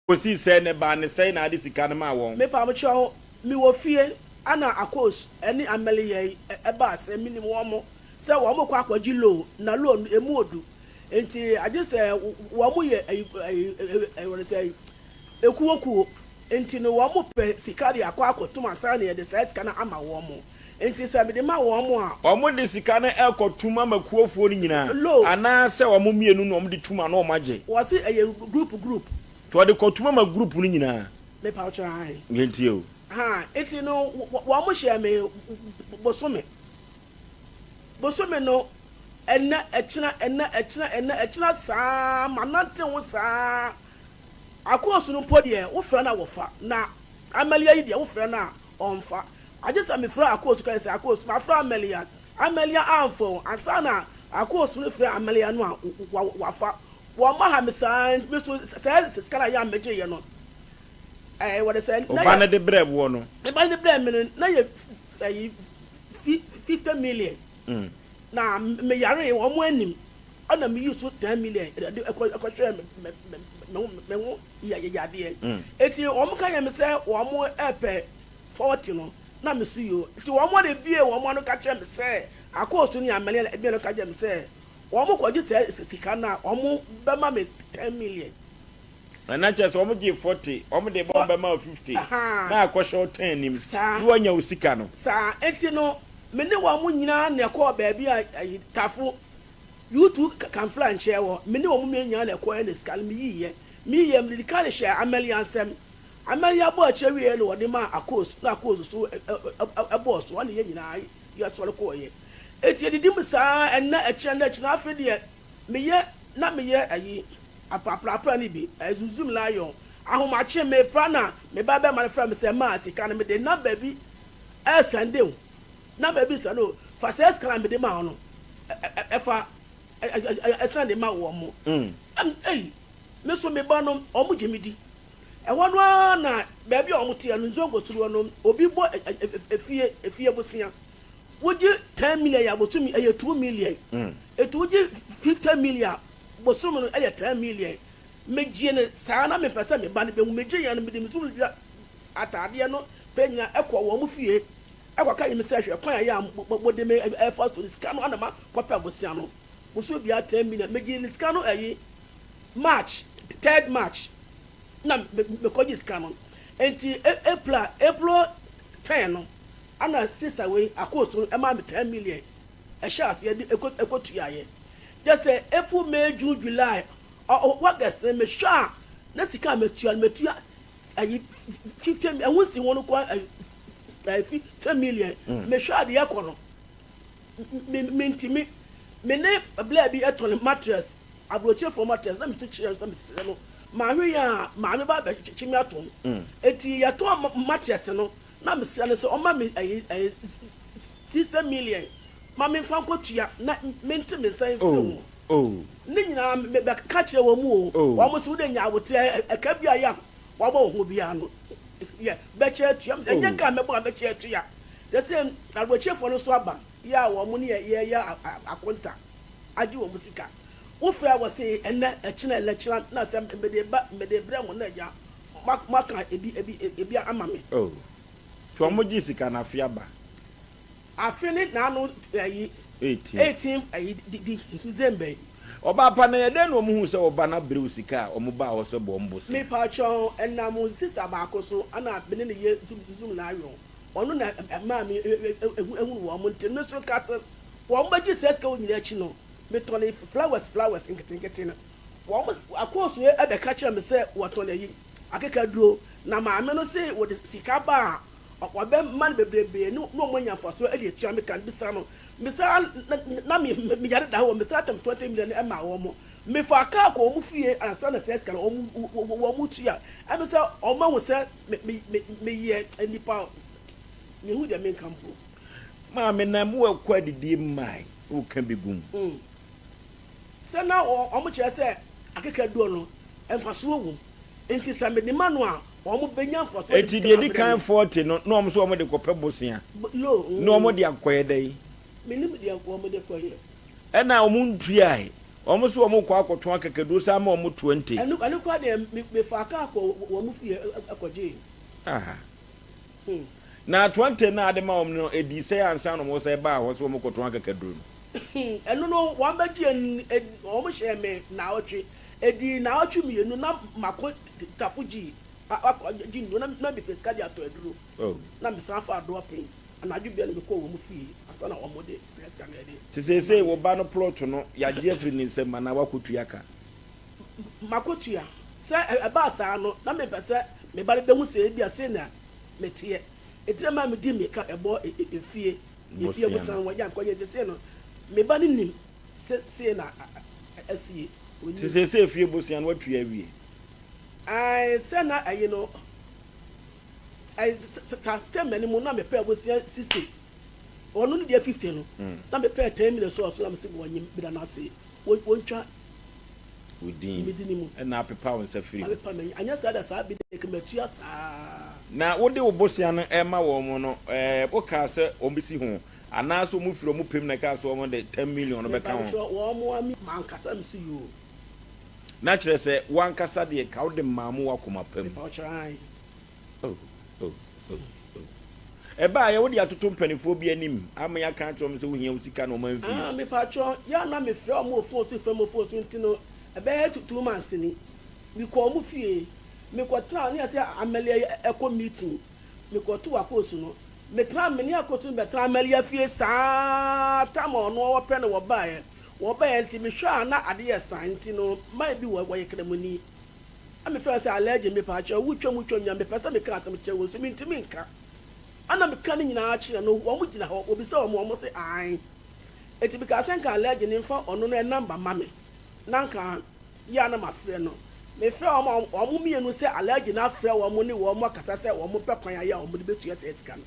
Kosi say ne ba ne say na ade sika ne ma won. Me pa mo cho mi wo fie ana akos eni amele ye eba ase minim wo mo se wo mo kwa akwaji low na low emu odu enti aje se wo mo ye won say ekuokuo enti no wo mo pe sika de akwa akotum asa na ye de say sika na ama wo mo enti se me de ma wo mo a wo mo de sika na ekotum amakuofuo ni nyina ana se wo mo mienu no mo de tuma na o maje wo se group to de kotuma ma group ni nyina me pa cho ai ngenti o ha enti no wo mo share me bosome no enna echina saa manante wo saa akosu no podie wo fra na wo fa na amalia yi de wo fra na onfa ajesa me fra akosu kan se akosu ma fra amalia amfo asana akosu no fra amalia no a wafa wo ma ha me saa me so skala ya meje ye no what is saying na ba de bread wo no e ba de bread me na ye 50 million na me yare wo mo anim ana me use 10 million ekwa me wo ya de eti wo mo kan ya me say wo mo epe 40 no na me su yo eti wo mo de bie wo mo no ka kire me say akoso ni amele e bie no ka kire me say wo mo kwaji say sika na wo mo be ma me 10 million na chese wo mo gi 40 wo mo de bo be ma 50 na akosho 10 nim du wanya usika no sa eti no me ne wo mo nyina na ko ba bia tafo YouTube kan flan share wo me ne wo mo nyina na ko na skal me yiye me de kan share amalia ansem amalia bo achewie no wo de ma akos na akos so e boss wo ne nyina ya so ko ye eti didi musa enna eche na china afede me ye na me ye ayi apapra ni bi azuzum lion ahomache me prana me ba be man from say ma sika na me de na ba bi e sande o na ba bi sano fa say skala me de ma no efa sande ma wo mo am me so me ba no o mu gemidi e wono na ba bi o mu tie no nzongo suru no obi bo efie bosia woji 10 million ya bosumi e 2 million etu woji 50 million bosumi no e 10 million megie ne saa na me pesa me ba ne be megie ya no me de mzulu atade no pe nyina ekọ wo mu fie ekọ ka yim se hwe kwan ya bode me e first to scan no anama kwapa bosia no bosu bia 10 million megie ne scan no ayi March 3rd March na me koji scan no enti April 10 no ana sister we akoso e ma me 10 million e shas ye ekotu yaye just say April May June July August me sha na sika metua ayi 50 I won't see one ko 10 million me sha de yakono me ntimi me ne bla bi etone mattress abroche for mattress na me to chire na me se no ma hwe ya ma me ba be chimi atom eti ya to mattress no na me se no so o ma me 60 million ma me fa nkotua na me ntime san fo ni nyina me ka kire wo mu wo mo so de nya wote aka bia ya wo ba ho bia no ye be kire tua me nya ka me bo be kire tua se arbochefo no so aba ya wo mo ne ya akonta adi wo musika wo fra wo se enne echina lecture na se me de bre mo na ya maka ebi ama me to mo gi sika na afia ba afini na no ayi 18 ayi di December oba pa na yede no mu hu se oba na bre usika o mu ba wo se bo mbo se me pa cho enna mo sister ba akoso ana bene ne ye zum na ayo onu na ma mi ehunu wo mo ntene so kase wo mo gi seska wo nyina chi no me to na flowers nkete na wo mo akoso e be ka kire me se wo to na yi akeka duro na ma me no se wo de sika ba akwabe man bebrebe no mo nya faso e de tua me kan bisa no misa na me yare da ho misa tam 20 million e ma wo mo me fa ka ko mu fie ansa na se kan wo mu tua e me se o ma wo se me ye nipa me hu de me kampo ma me na mu akwa didi mai o kan begum se na o mu che se akeka duo no emfaso wo enti sa me ni manu a o mo benya faso enti de di kan 40 no no mo so mo de kope bosia no mo de akoye dai me ni me de akoye mo de koye e na o mu ntuai almost one more quack or twank can do some more 20. And look, I look at them before I can't go one move a Ah. Now 20 na the mom no e di say ansa no mo say ba wo so mo ko twank can do. And no one bagy and almost share me now tree. Edi na ochu mi enu na mako tapuji ji no na be pescadia to eduro. Oh. Na me san fa do pin. Na adu bia no ko wo mu fi asa na wo mo de sika na de. Ti say wo ba no plot no ya je afri ni se ma na wakotu aka. Makotu ya. Se e ba sa no na me pese me ba de hu se bia se na metie. Eti ma me di me ka ebo efie. Efie bu san wo ya nkoye de se no. Me ba ni nim se na asie. Ti say fie bosian watu awie. I say na you know I tell many mo na me pay bosian 60. Onu ni dia 50 no. Na me pay 10 million so am say wonyim bi da na say. Wontwa within. Medini mu. And na pepa won say free. Pepa me anya say da sa bi de kemetua sa. Na wo de wo bosian e ma wo mo no wo ka say o bisi ho. Ana so mu firo mu pem na ka so mo de 10 million no be ka ho. So wo mo ami man kasa msi yo. Na kire say wan kasa de ka wo de mamu akoma pem. Oh. Eba ya wo de atoto mpanifo bi anim ama ya kan trom say wo hia usika no man fi. Ah me pacho ya na me frɛ mo fo so fɛ mo fo so ntino ebe 2 months ni mi ko mu fie me ko tra na say amele eco meeting me ko to akosu no me tra me ni akosu be tra amele fie saa tam ono wo pɛ no wo bae nti me hwa na ade ya san ntino mai bi wo ye kramuni am fɛ say allergy me pacho wutwa nya me pɛ say me ka asem kye wo so mi ntimi nka ana me kan nyina akire no wo mu gina ho obi say wo say ai eti bi ka senka allergy ni fa ono no number mame nanka ya na mafrɛ no me frɛ omo mienu say allergy na frɛ wo mo ni wo mo kata say wo mo pekwan ya wo mo de betu ese sika no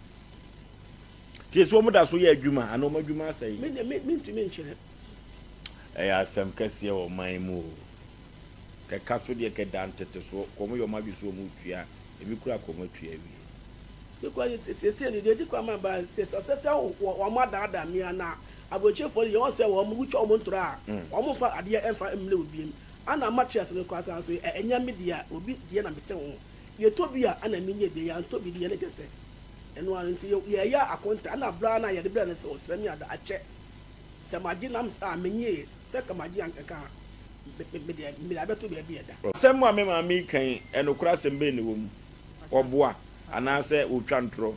ti so mo da so ye adwuma ana mo adwuma sai me ntumi nkyere asem kase wo man mu ke kaso de ke dan tete so ko mo yo ma bi so mo tua emi kura ko mo tua wi because se de kwa ma ba se wo mo da mi ana abochefo ye won say wo mo wucho mo ntura wo mo fa ade emfa emle obiem ana matches no kwasa so enya media obi die na mete ho ye tobia ana minye be ya tobi die ne kese eno an nti ye ya akonta ana bra na ye de bra ne se osemi ada ache se magi nam sa menye se kamaji ankaka me abeto be eda sem mo amema mi kan eno kura sem be ne wo mu oboa ana se otwa ntro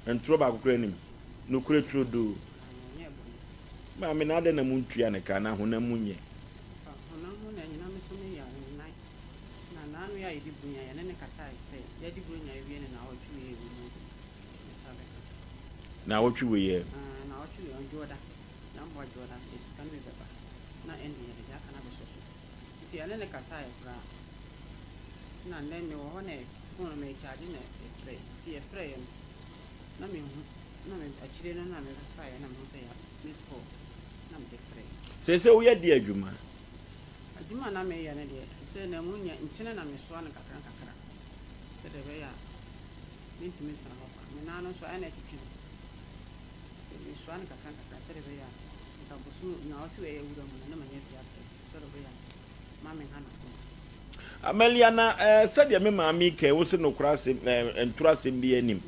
ntro ba kokura nim no kure trudo ma me na de na muntua ne ka na hona munye nyina me so me ya na no ya idi bunya ya ne kata ise ya di bunya ya wie ne na otwe ye mu na otwe ye na otwe on joda na mbo joda it can be baba na endi ya kana be so ti ya ne kasa ya fra na ne wo ne kono me charge ne free ti e free na me na me achire na me fa ya na mo se ya miss call na me free se wo ye di adwuma na me ya ne de se na munya nkyene na me so an kakra se de be ya mintimi fa ho me na no so ana titwi me so an kakra se de be ya ta bosu na o tue e wuro mo na ma nye bia se de be ya ma me hana Amelia na said me maami ke wo se no kura se entura se bi anim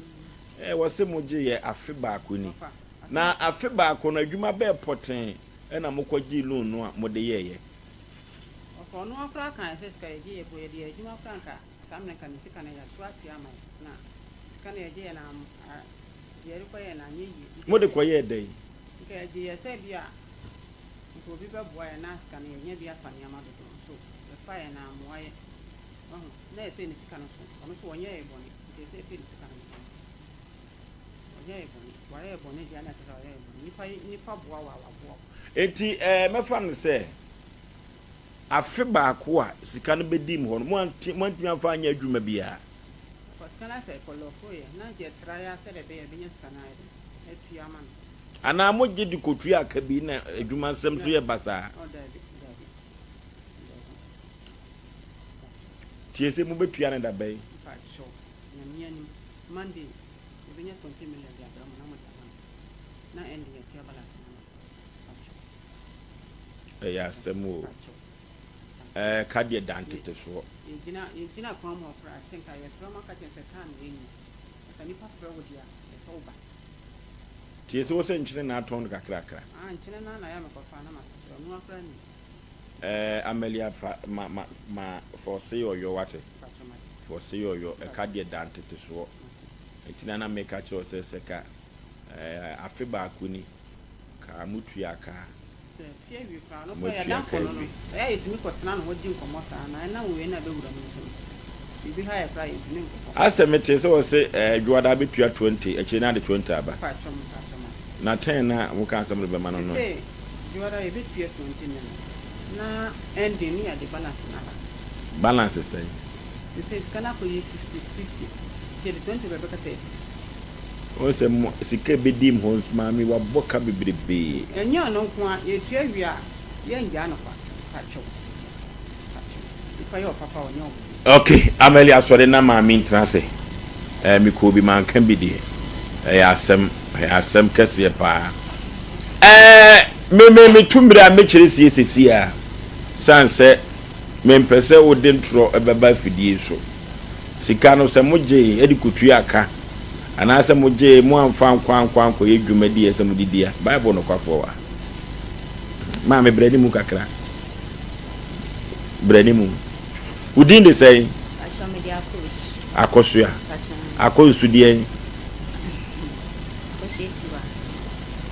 wo se mo je ye afe ba ko ni na afe ba ko na adwuma be poten e na mokwaji loan no a mo de ye ko no akra kan se ska ye ye bo ye de adwuma franka samne kan se kan ya so atia ma na kan ye je na ye ri ko ye na nye yi mo de ko ye dai ke je ye se bia ko bi ba bo ye na ska na ye nye bia fa nya ma do so fire na moye na ese ni sika no so ono so onye e boni ke se pe ni sika no onye e boni wa e boni dia na ka e boni nipa boa wa boa enti mefa no se afe ba ko a sika no bedim ho no mo anti afa anya adwuma bia ko sika na se ko lo fo ye na je traya se de be ye binya sika na e tua man ana mo je di kotu aka bi na adwuma nsem so ye basa tiese mu betua ne da bai pa so na miani Monday binya 20 million ya drum na mota na endi ya tia balance ya semo kade dantete so Gina kwa mo fra chenka ye from aka chenka kan eni nipa fra wo dia so ba tie se wo se nchine na aton kakra nchine na ya me kofa na ma no afra ni Amelia ma for say oyo wate for say oyo kade dantete so etina na make a cho se ka afeba akuni ka mutu aka fie wi fra no ko ya dan ko no etimi ko tena no wodi nkomo sa na we na be wura no bibi ha ya fra etimi nkomo Asem Mpe se wo se juada betua 20 echi na de 20 aba na 10 na wo kan asem be ma no no se juada e betua 20 na ending ni ya de balance na balance say se skana ko 50 je de 20 be ka 30 o se sike bedim ho mami wa boka bebrebe enyo no nko a yetua wi a ye nja no kwa pacho ifa yo papa onyo okay Amelia asore na mami ntrase mi ko bi man kan bi die asem kese pa me tumbira me kire siesie a sanse me mpese wo de ntro ebeba fidie so sika no se moje edikutu aka anase moje mo amfa nkwan ko yedwumadi ese mudidia bible no kwafo wa ma me brani mu kakra brani mu udin de say akosua akosu die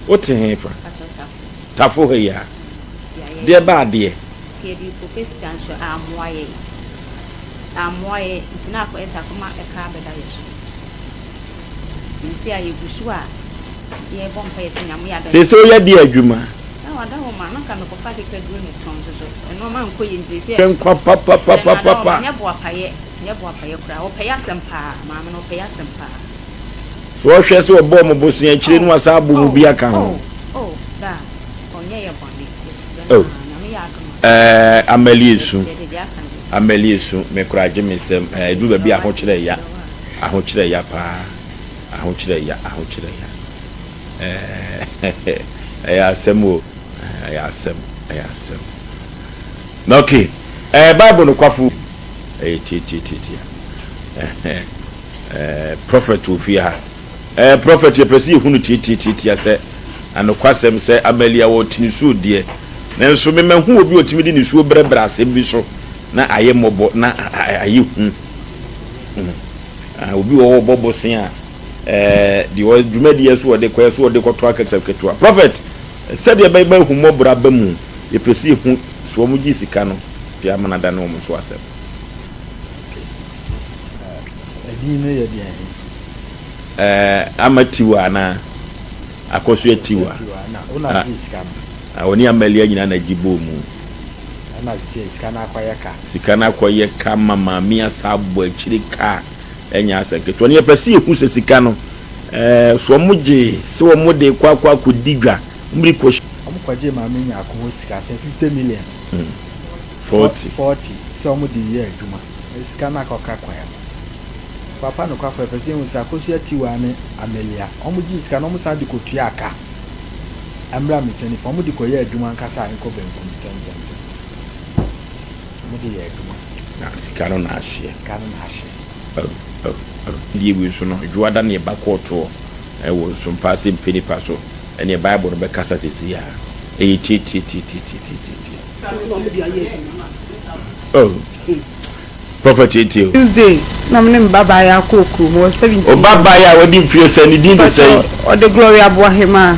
ote hefa tafo ya de ba de ke di popes kanso amoye ntina ko esa kuma e ka beda yeso nsi aye busua ye bompa yesi nyamu ya se so ya di adwuma na wada ho ma na ka me ko fa de ka duro ne tonso so eno ma nko ye ndisi kwa papa nya bo apaye kura o paya sempa ma me no paya sempa so o hwe se o bo mo bosia akire no asa abo mu bia ka ho da onye ye boni yes na me ya ka Ameliesu me kuraje mesem edu ba bi ahokyere ya pa ahokyere ya asem na okay bible no kwafu prophet ofia prophet ye pesi hunu titi ase anokwasem se Amelia wo tinisu de na nso me hu obi otimi di nisuo brebra asem bi so na aye mobo na aye obi wo bobo sen a di wo dwumadi yeso de koyeso wo de koto akasem ketua prophet said ye ba hu mobra ba mu ye pesi hu so mu gi sika no ti amana da no mu so asem adine ye de amatiwa na akoso atiwa na una sika oni Amelia nyina na gibo mu na sika na akoye ka mama mi asabo akiri ka enya aseketo ne pesi ehu se sika no so moje se wo mode kwa digwa mbri ko amkwaje mama nya akwo sika se 50 million 40 so mo di ye adwuma sika na akoka kwa ya papa no kwa pesi ehu se akosu atiwa ne Amelia omuji sika no mo sa di kotua aka amra mi seni fo mo di ko ye adwuma nkasa enko benko mtende mo di ye adwuma na sika no na ahye di we so no juada ne ba koto wo SOMPA Asem Mpe Nipa so ene bible no be kasa sisi ya ti prophet etio Tuesday na mne baba ya koku mo 17 o baba ya wadi mfie sani din de say o de Gloria Boahema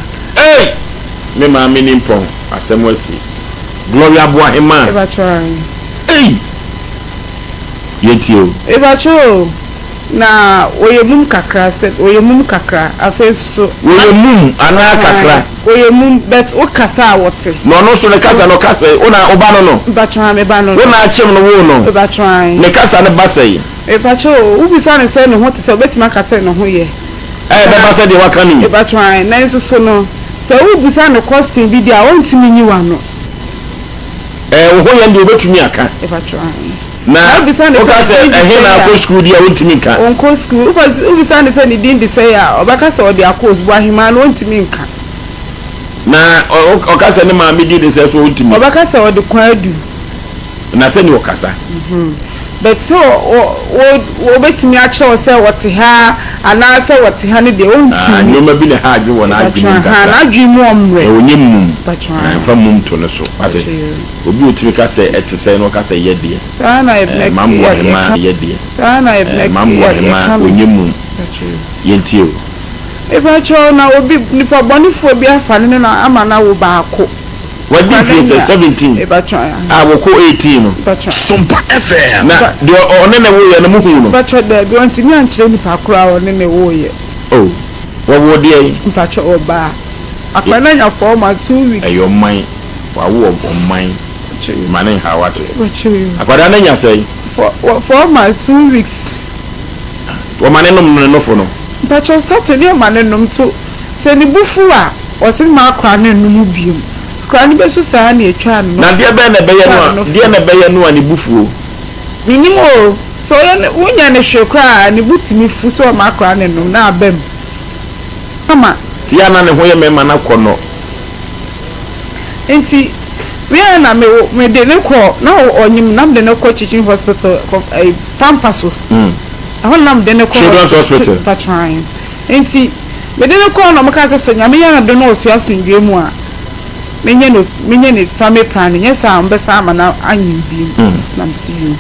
me ma me nimpon asem wasi Gloria Boahema eba try yetio eba cho na oyemum kakra afeso oyemum ana kakra oyemum bet o kasa wote no so le kasa no kasa ona oba no eba try me ba no ona achem no wo no eba try ne kasa ne basai eba cho ubisa ne se ne ho te se obetima kasa ne ho ye be basa de wakani eba try na nso so no se ubisa ne costing bi dia wontimi nyi wa no wo ho ye ndi obetumi aka eba try na okase ehina ko school dia wontimi nka onko school ubisa ne se ne din de say ya obaka se odi akos Boahema no wontimi nka na okasa ne maame di de se so ultimi obakasa o de kwadu na se ni okasa but so o betimi a che o se wote ha ana se wote ha ne de o ntwi nyoma bi ne ha adwe wona adwe ni ha na adwe mu omre onyem mum fa mum to ne so ate obi otimi ka se etese no ka se yede sana e mambo ma yede sana e mambo ma onyem mum yentie eba cho na obi nipa bonifo bi afa ne na ama na wo baako what difference is 17 eba cho wo ko 18 no SOMPA FM na de onene wo ye no mu hu no eba cho da bi onti mi ankyere nipa kora onene wo ye wo de yi nipa cho oba akwana nya for ma 2 weeks ayo man wa wo man mane ha wate akwada na nya sei for ma 2 weeks wo mane no fo no but just started your man and to say the buffua was in my crown and nubium. Crown be so sad, a child. Now, dear Ben, a bayan, no, and a buffo. Minimo, so when you're a show cry and you put me for so my crown and no, now, Bem. Mama, Tiana, and where my man, no. And see, we are not made the call now on him, not the no teaching hospital of a pampaso. I want them children's hospital. Trying. And see, we didn't call no Macassa, I mean, I don't know if you are seeing game one. Minion family planning, yes, I'm best. I'm now. I knew being. I'm see you.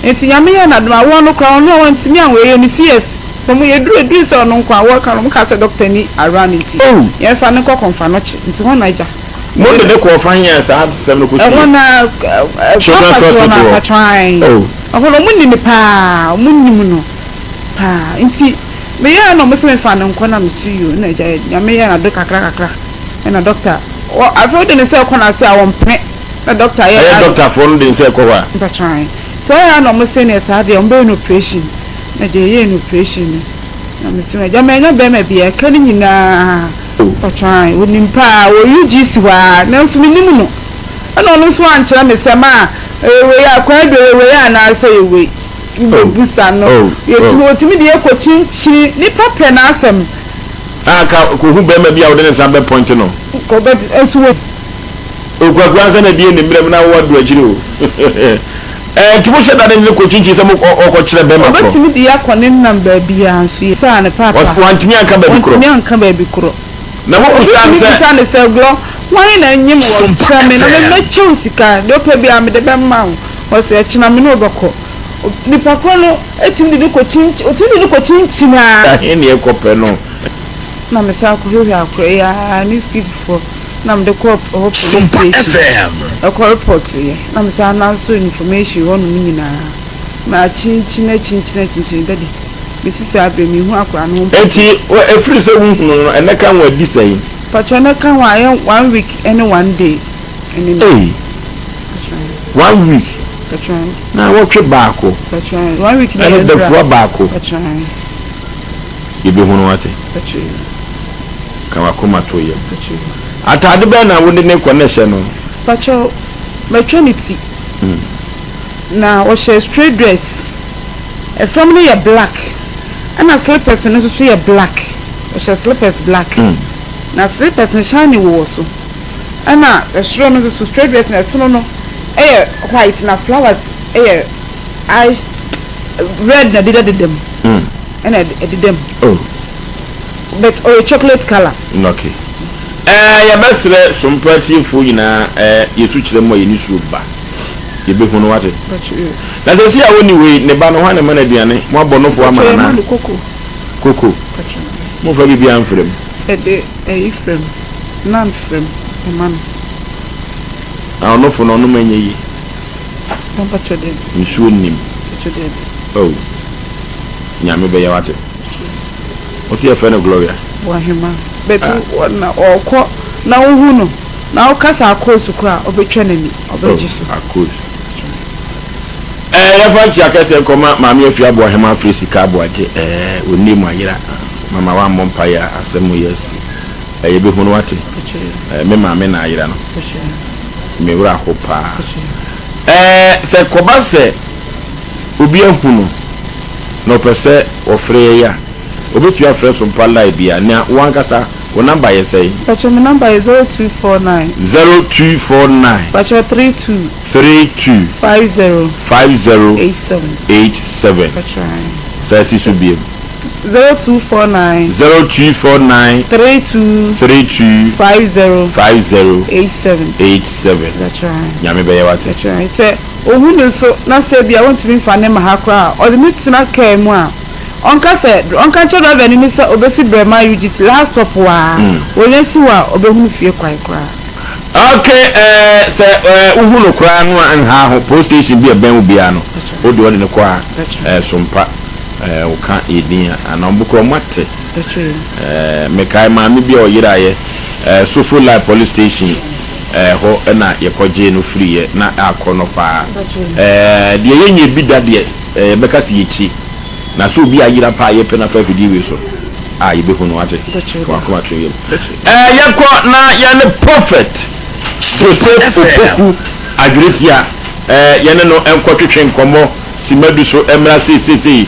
And see, I mean, I want to crown no one to me away and see us. When we do so, no one work on Macassa doctor around it. Oh, yes, I know confirm into one Niger. More than the call 5 years, I had 7 children's hospital. Trying. Oh, I want to win in the pa, Munimo. Inti me ya no muslim fan nkwana msu you na ya me ya na do kakra na doctor o afro de say kwana say awon pe na doctor ya doctor for de say kwa ba try so ya no muslim e sa de on be no operation na je ye no operation na muslim ya me nya be ma bia kan nyina ba try woni mpa wo UGC wa na so minim no ana no so ankyera me say ma we ya kwa do we ya na say we busa no yetimi de ekochinchi ni papa na asem aka ko hu be ma bia wo de nsa be point no ko be esuwe ogwagwa nsa na bia ne mrem na wo do agire o timo sheda de ne kochinchi se mo ko kire be ma ko betimi de yakone namba bia anso sa ne papa was wantimi anka ba bi kro wantimi anka ba bi kro na mo busa ne se glo why na nyim wo tra me na me chew sika de opa bia me de be ma wo se china me no obako nipa kono etimi de ko chinchi otimi de ko chinchi na ene e ko pe no na me sa ko hwe akro ya ni skit for na me de ko SOMPA FM a ko report ye na me sa na so information wonu nyina na chinchi dadi me sisi abe mi hu akro no enti e free so hu no ene kan wa di sai pachona kan wa 1 week and 1 day ene 1 week na what trip back 1 week na the floor back ibe hono wate kama kuma to ye atade be na woni ne connection no pacho maternity na o she straight dress a family ya black and a slippers no so ya black o she slippers black na slippers shiny wo so ana a shoe no so straight dress na so no white na flowers I red na did them and I did them but chocolate color okay ya besre SOMPA tifo nyina yesu kire mo yeni su ba ye be hono wate na se si awoni we ne ba no hwane mana duane mo abonofo amana na koko mo fa bibia amfrem ifrem nan frem man no no menye yi papa chode nsuo nim chode oh nyame be yawate o si efe no gloria wa hema betu na okọ na ohu no na okasa akosu kra obetwa nani obejiso akosu ya fanchi akase koma maami ofi abo hema afrisika abo age onim ayira mama wa mompa ya asemu yesi ye be hunu wate me maami na ayira no me wura hopa se koba se obi ehunu no pese ofre ya obetua fresh SOMPA live bia na wankasa What number you say? Pacho, my number is 0249. 0249. Pacho 32. 50. 87. Pacho. Says it should be 0249. 32. 50. 87. That's right. Yami be what? That's right. It's a ohunu so na say bi I want to be fan ma ha kra or the meeting aka mu a onka said onka chodo be ni say obesi brema you this last stop wa onye si wa obehunu fie kwai kra. Okay, say uhunu kra no an ha ho post station bi e ben obi ano odi odi ne kwa SOMPA uka edin anambukro mate mekai ma mi bi o yiraye Sofo Live police station ho na yekoje no free na akono pa de yenye bi da de beka si yechi na so bi ayira pa ye pena fa fidi we so ye be hono ate kwa kwa tweye yekọ na ya ne prophet Joseph Opoku Agritia yene no enkotwetwe nkomo simadu so emra sisi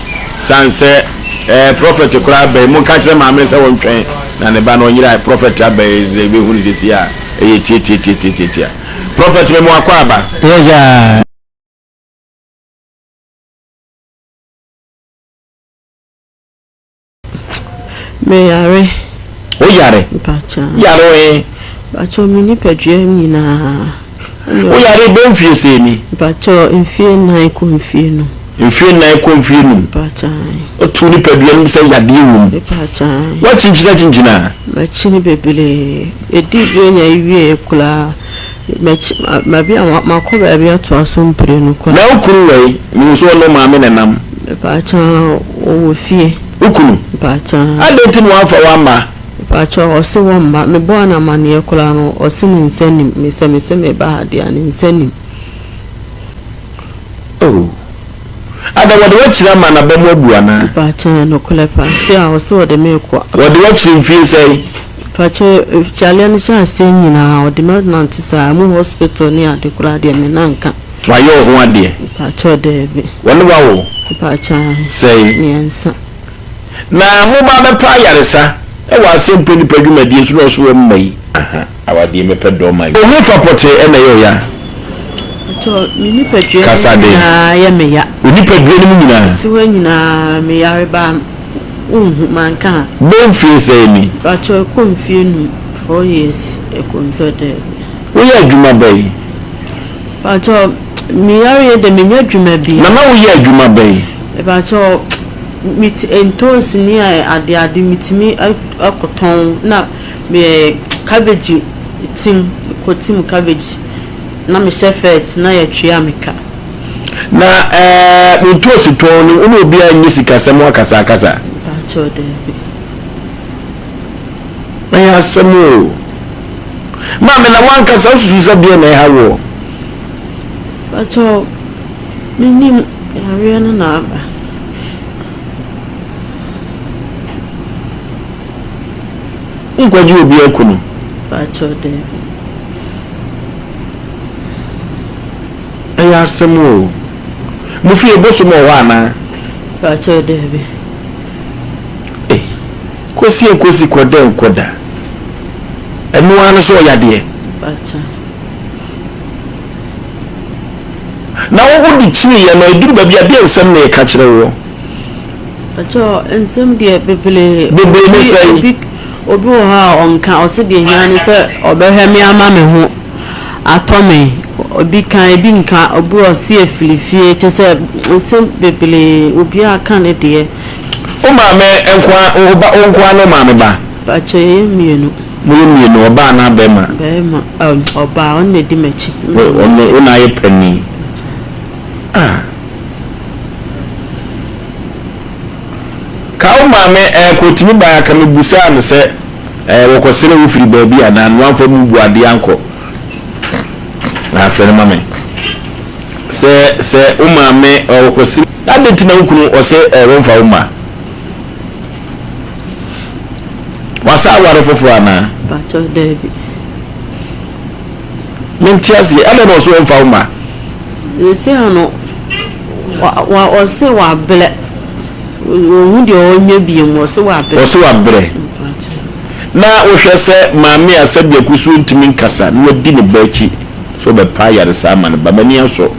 sanse prophet kura be mun ka kire ma me se won twen na ne ba no nyira prophet abe ze be hunu sisi ya tie prophet me mo akwa aba yeah me yare o yare pacha yare pacha mi ni pedue nyina o yare be mfie se mi pacha mfie nan ko mfie no mfie nan ko mfie no pacha o tu ni pedue no se yade wum pacha what chinchina ba chini bebele edi bi nya iwie kula ma bi ma ko ba bi ato asompre no ko na okuru wei mi so no ma me nanam pacha o fie ukunu pacha adenti no afa wa ma pacha o se wo ma me bo na ma ne kula no o se ni nsani me se me ba hade ani nsani oh ada wode wachira ma na ba mu abuana pacha no kula pa se a o se wode me kwa wode wachira mfie sei pacha chale ni sha se nyina o de me sa mu hospital ni ade kula de me nanka wayo ho ade pacha de bi wone wawo pacha sei niensa na mo ba be pa yaresa e wa Asem Mpe Nipa dwumadi so no so wemmai awade me pe do mai o me fa pote e na yo ya to mi ni pedue na ya me ya ni pedue ni nyina ti wa nyina me ya ba manka ben fie say mi pacha ko mfie nu 4 years e ko mfede wo ya adwuma bai pacha mi ya de me nya adwuma bi na ma wo ya adwuma bai pacha mit entos ni ade mitimi akoton na me cabbage tim cabbage na me chefet na ya twia meka na entos ton ni uno obi anyi sikasem akasa pacha de bi na ya asemo ma me na wan kasa susu sabia na ha wo pacha minim ya na aba nkwaji obi akunu pacha de ya asemo mu fie bosomo wa na pacha de bi kosi koda enu anu so yade pacha na wo di chini ya no eduru ba bia bia nsem na ka kire wo pacha ensem de bebele ni sai obi wo ha onka o se de hiane se obehwe me ama me ho atome obi kan ebi nka obi o se afilifie te se ensem bebele obi aka ne de o ma me enkwa no ma me ba pacha ye mienu mu oba na be ma oba on ne di mechi o na ye pani ka o ma me kotimi ba aka me busa no se wo ko sere wo firi ba bia na no anfa mu bu ade anko na afere ma me se o ma me wo ko sere adenti na nkunu o se wo mfa wo ma wasa ware fofo ana pacha debi mentiasi ala no so mfa wo ma se ano wa o se wa bele hu de onye bi mo so wa bele o so wa bele na wo hwɛ sɛ maame asɛbi akusu ntimi nkasa na wadi ne baachi so be pa yare sa man ba mani aso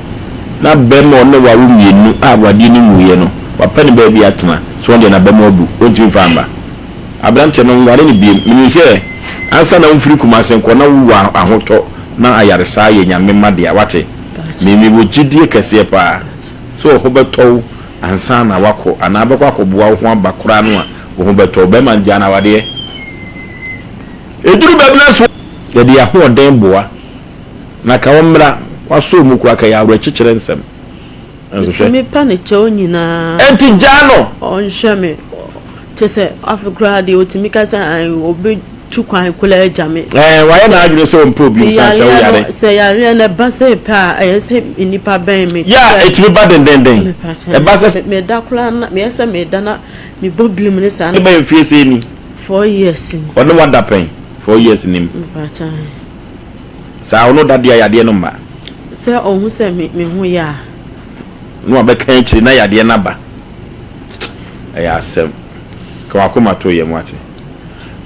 na be mo ne wa wumienu a wade ni muye no papa ne ba bi atena so wonde na be mo bu onti famba abrante no ngare ni bi mini se ansa na mfiri kuma sen ko na wu ahoto na ayare sa ye nyame made a wate mimi wo gidie kese pa so ho beto ansa na wako ana abekwa akoboa ho abakora no a ho beto be man jana wade eduru be na so ye dia ho den boa na ka womra waso mu kwa ka ya awra chichire nsem enso hwe me pa ne cho nyina enti jano on hweme tese afukra de otimi ka sa obe tukwan kula jame waye na adwene se won problem sa se wo yare se yare na ba se pa se nipa ben me ya etimi ba den e ba se me da kula na me se me da na me problem ne sa na ba mfie se ni 4 years o no wanda pen 4 years nim pa sa ono da dia yade no ma se ohun se me hu ya no abekan chiri na yade na ba ya asem ka wakoma to ye mwate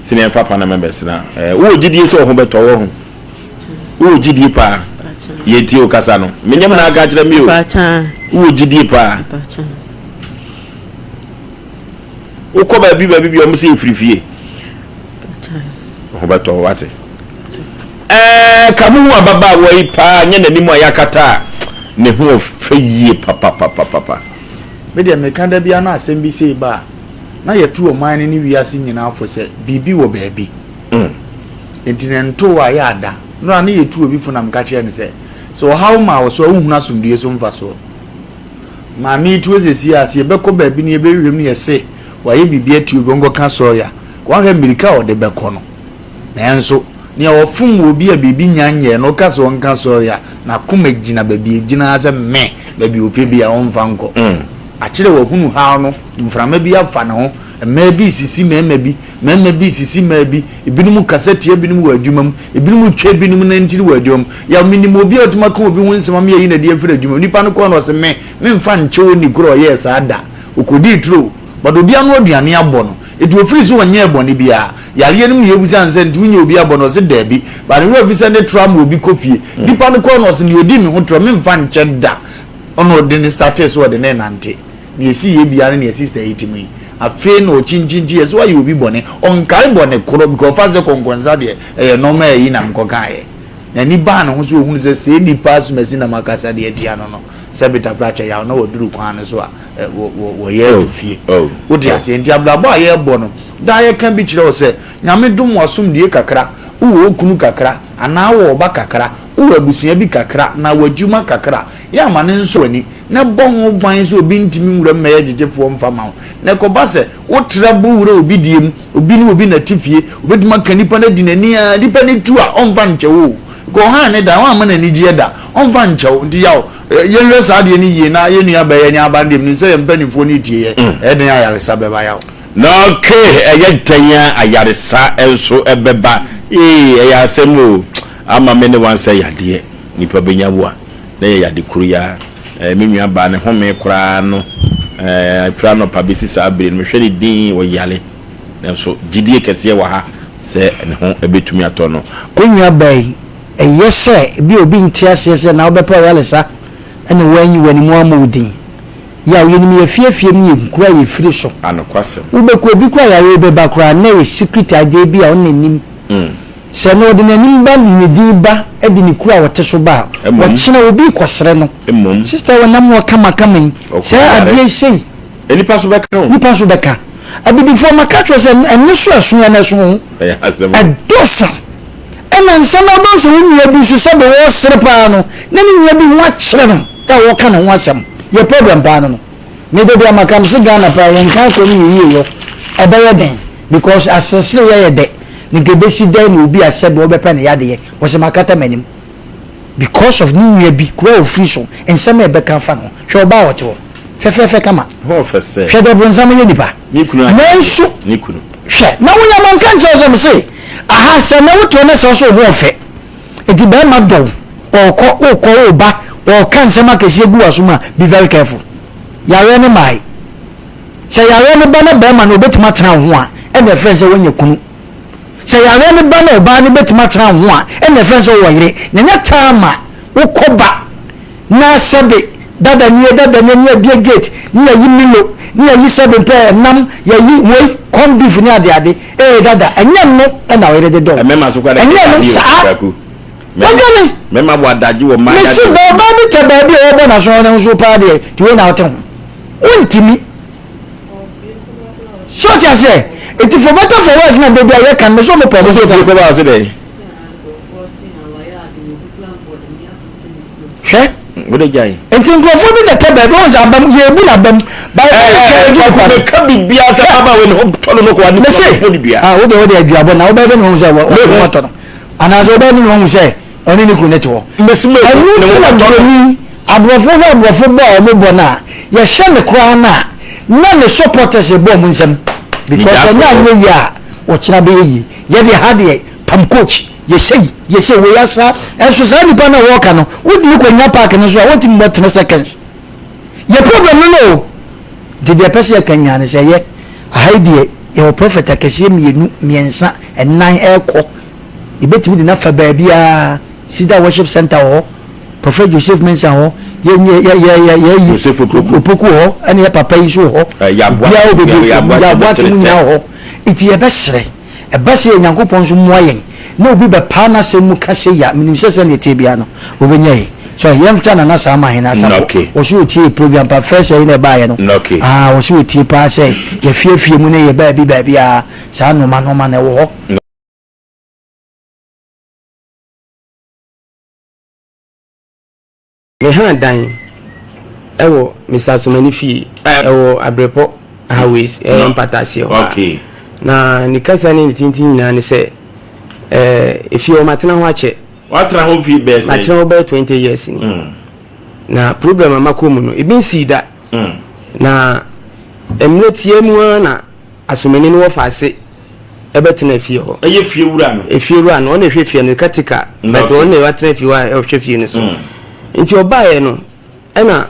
sine mfa pa na members na wo gidie se ohun beto wo gidie pa ye ti o kasa no menyam na aga kire mi o wo gidie pa wo ko ba bi o mse ifirifie ohun beto wate kamu ababa wo ipa nye nanim ayakata ne ho feyie papa me de me kan da bia na asem bi sei ba na yetu o man ni wiase nyina afo se bibi wo baabi entinento wa ya ada no na yetu obi fu na mka kire ne se so how ma wo so ohuna sumdie so mfa so ma mi tu ezesi ase beko baabi ne be hwem ne yese wa ye bibi atu gongo ka so ya kwa ha mirika o de beko no na enso ni ofun obi a bibi nyanye no ka so nka so ya na kuma gina babi gina ase me babi opebi a onfa nko akire wo hunu ha no mframa bi afa ne ho me bi sisi me bi sisi me bi ibinum kaseti ibinum wa adwumam ibinum twa ibinum na ntiri wa adwum ya minimo obi otuma ka obi wonsema me yi na de afira adwumam nipa no ko no se me mfa nche oni kro ye sa ada okodi tro but obi anu aduane abo no edu ofiri so wanye ebo ne bia yare nim ye busa nse ntu nye obi abo no se dabi but we ofisa ne tram obi kofie nipa no ko no se ne odi mi ho tro me mfa nche da ono de ne status wo de ne nante ne si ye bia ne sister etimi afi no chinchinji yeso ayi obi bone onkai bone koro because fanze konkonsa de normal yi na mkoka ye na ni ba na ho so ohunu se ni pass mesi na makasa de etia no no se beta fracha ya na woduru kwan so a wo ye ofie wo de ase ntia blabo aye bo no da ye kan bi kire o se nyame dum wasum de kakra wo okunu kakra ana wo ba kakra wo abusuya bi kakra na wadwuma kakra ya ma ne nso ani na bon ban so obi ntimi nwura meye jejefo mfama na ko ba se wo tra bu wura obi diem obi ni obi na tifie obi duma kanipa na dinani a dipa ni tu a onfa nchewo ko ha ne da wa ma na ni gie da onfa nchewo ndi yawo ye nwe sa de ni ye na ye nua ba ye nya abandem ni se ye mpanifo ni tie ye e den ayaresa beba yawo no okay eye tanya ayaresa enso ebeba ya asemu ama me ne wan say yade nipa benyawo a na ye yade kuru ya menua ba ne home kura no fra no pa besi sa abire no hwere din wo yale nso gidie kese wa ha se ne ho ebetumi ato no konua bai eyese bi obi ntiase se na obepa yale sa ene wanyi wani mu amudin ya yenim ye fiefie mi nkura ye firi so anokwase ubeko obi kwa ya we beba kura na ye secret ade bi a onanim se no de nanim ba ni diba e di ni kura wote so ba wo china obi kwasere no sister wa nam wo kama se ade sei nipa so beka abidi fo makatro se enne so aso ya na so adosa ena nsama ba so wu ya bi so se be wo sere pa no na ni ya bi ho akere no ya wo kana ho asem ye problem pa no me de bia makam se Ghana pa ye nka ko ni yi yo abaye den because asesle ye de ni gebesi den ni obi asebe obepa ne yade ye wo se makata manim because of new year bi kura official ensema e beka fa no hwe oba wote fefe kama ho fese hwe de bonsama ye nipa ni kunu nanso ni kunu hwe na wo ya manka nche so me se aha se na woto ne so so ho fe eti ba ma do okọ oba o kan sema kesi egu asuma be very careful yare ne mai se yare ne ba na ba ma no betima tena ho a e be friend se wonye kunu say ya re ne ba na oba ne betima tra ho a e na friends wo yire na nya tama wo koba na sabe dada nie bia gate ni ayi milo ni ayi Asem Mpe nam yayi we come beef ni ade dada enya no e na we de do mema so kwa da enya no sa mema bo adaji wo ma mesi ba bi te ba bi o bo na so na so pa de ti we na wote ho untimi so ti ase eti for better for worse na baby I can me so mo promise so ko ba se de hwe wo de jai enti nkrofo bi de te ba bi o za bam ye bu na bam ba ko ka bibia sa baba we no tono no ko ani ko bibia wo de aduabo na wo be de no so wo to no ana so be ni no se oni ni ku neto mesimo ni abrofo ba o mo bona ye hye me kra na ne supporters e bo mu nsem because na nye ya o kira be yi ye de ha de pam coach ye say we yasa enso sa ni pa na wo ka no wo ni ko nya park no so I want him more 3 seconds ye problem no did the person can nya ne say ye ahide ye prophet akese miensa enan eko ibetimi de na fa ba bia Sida worship center ho Prophet Joseph Mensa ho ye Joseph Opoku ho ene ye papa yi so ho ya bua timunya ho iti ye besre e bese ye Nyankopon so moyen na obi be pa na se mu kase ya minim se ne tebia no obenya yi so ye mfta na sa ma hina sa o so tie program pa first ye na ba ye no o so tie pa se ye fie mu ne ye ba bi a sa no ma na wo ho me han dan ewo Mr. Somani fi ewo abrepo highways empatase ho okay na ni kasa ni tintin na ne se if you matena ho ache watra ho fi be se matena ho be 20 years ni na problem amakomu no ebin si da na emletie mu na Asomani no wo fase ebetena fie ho eye fie wura no ona hwe fie no katika but ona watena fie wa hwe fie no so nti obaye no ena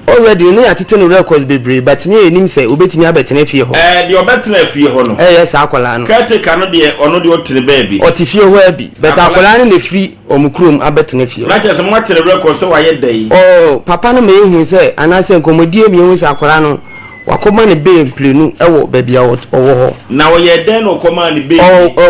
already ne atete no record bebre but ne enim say obetimi abetena fie ho de obetena fie ho no yes akola no katika no de ono de otene baby oti fie ho abi but akola ne free omukrom abetena fie ho na chese mo atene record so waye dai papa no me hu say anase nkomodie mi hu say akola no wakoma ne be mplenu ewo baby owo ho na wo ye den no koma ne be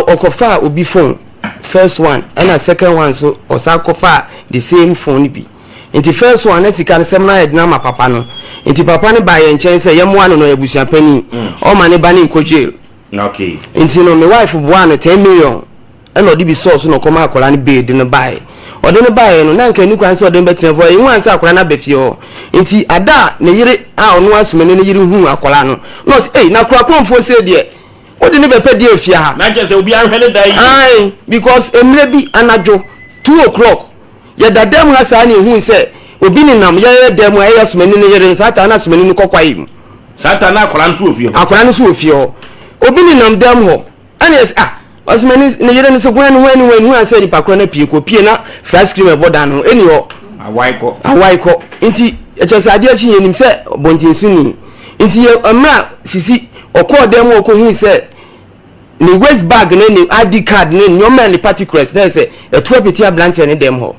okofa obi phone first one and a second one so osakofa the same phone bi inti first one na sika nsem na yedna ma papa no inti papa ne ba ye nchen se yemo ano no ebusia pani o ma ne ba ne nko jail okay inti no me wife bo an 10 million and odi bi source no koma akola ne be de ne bae odi ne bae no na nka ni kwan se odi betre fo yin wan se akola na be fie inti ada ne yire a ono Asomani ne yire hu akola no no say na kura konfo se de what the never pay dear fia na just obi anhwele dai ai because emre bi anajo 2 o'clock ya dadam hasa ni hu se obi ni nam ya dem ayi Asomani ne yere sata na Asomani ni kokwai sata na akola nso ofie obi ni nam dem ho anes Asomani ne yere ne se gwan hu anse ni pakwa na pie ko pie na fresh cream e boda no eni ho awaiko inti echese ade achi yenim se bontin suni inti amra sisi okọ dem okọ hu se ni waste bag ni ID card ni nyoma ni particulars na se etu apeti ablanche ni dem ho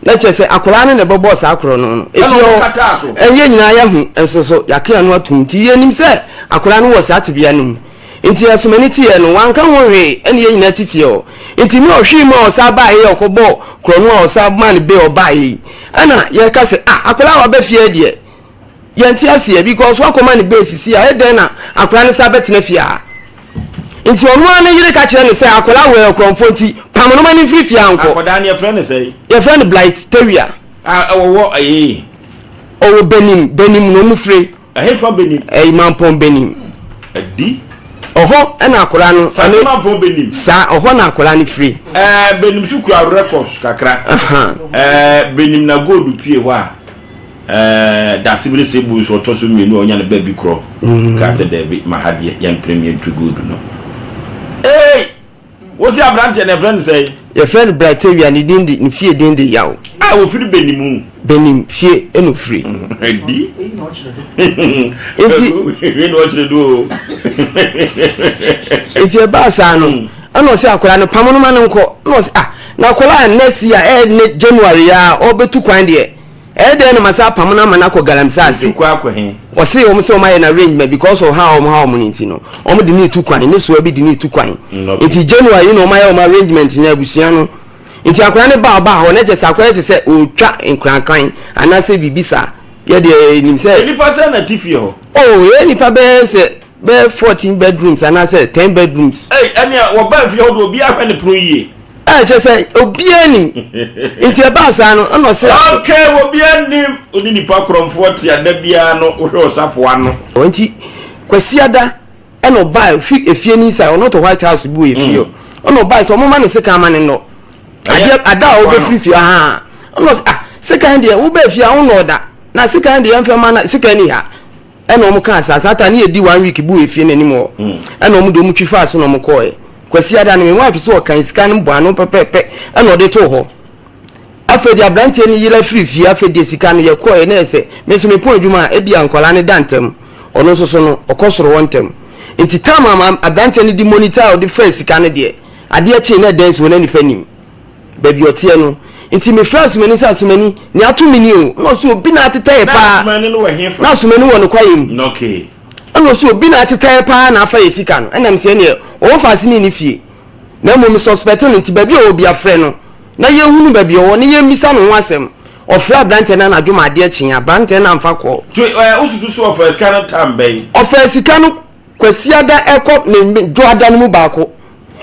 na chese akola ne bebo sa akoro no efio enye nyina ya hu ensoso yakea no atumti yenim se akola no wo sa atibia nim inti Asomani ti ye no wanka ho hwe ene ye nyina tifio inti mi ohwe ma o sa ba ye okobo kro no o sa man be o ba ye ana ye ka se akola wa ba fie de yanti asie because wa command base si a eden na akola ne sa betena fia nti onu ane yire ka kire ne se akola we okromfo nti pamono mani fifia anko akoda ne ye friend say ye friend blight terrier wo o benim no mu free from benim mampon benim adi oho na akola no sa mampon benim sa oho na akola ne free benim su kura records kakra benim na gold pie wa da sibiri sebu so to so mienu onya na baby kro ka se David mahadie yan premier to good no what's your brand and friend say your friend Bracteria ni dindi ni fie dindi yawo a wo firi benim fie eno free edi enti we no chire do enti e ba sa no ana se akola no pamono ma no nko no se na akola next year ne January ya obetu kwan de de no masa pamono ma na ko galamsa ase tu kwa he o se o so ma na arrangement because of how nti no o mo de ni tu kwan ne so abi de ni tu kwan enti January no ma ya o arrangement na abusia no enti akola ne ba ho na je sa akola te se o twa nkrankan ana se bibisa ye de nim se nipa se na tifie ho ye nipa be se be 14 bedrooms and I said 10 bedrooms. Hey, any what bad for you be up and pro ye. I just say obiani. It's a basano, I'm not saying okay, obiani uni nipa krom 40 and bia no wo safo ano. Onti kwasiada e no buy efie ni sai not to White House bu efie. O no buy so mo man se kan man no. Ada o be free fie ha. O no second dia wo be fie a wo no da. Na second dia mfa man second ni ha. Ena omu kan asata na edi 1 week bu efie nanim ho ena omu do mu twifa so no mu koe kwasi ada na me wa fi so kan scan bo anu pepepe ena ode to ho afedi abrante ni yira free fie afedi sika no ye koe na ese me so me pon adwuma e bia nkola ne dantem ono so no okosoro wontem enti tama abrante ni di monitor the first sika no de ade a chi na dance wona ni panim baby otie no inti me France mani sa sumani ni atumini o no so obi na atetae pa na sumani wo no kwayem okay no so obi na atetae pa na afa yesika no enam se ne o fa se ni fie na mo me suspect no nti baby o bi afre no na ye hunu baby o ne ye misa no ho asem ofra brante na adwuma ade akyin brante na amfa ko osusu so ofra sika no tambay ofra sika no kwasiada ekop ne doada no mu baako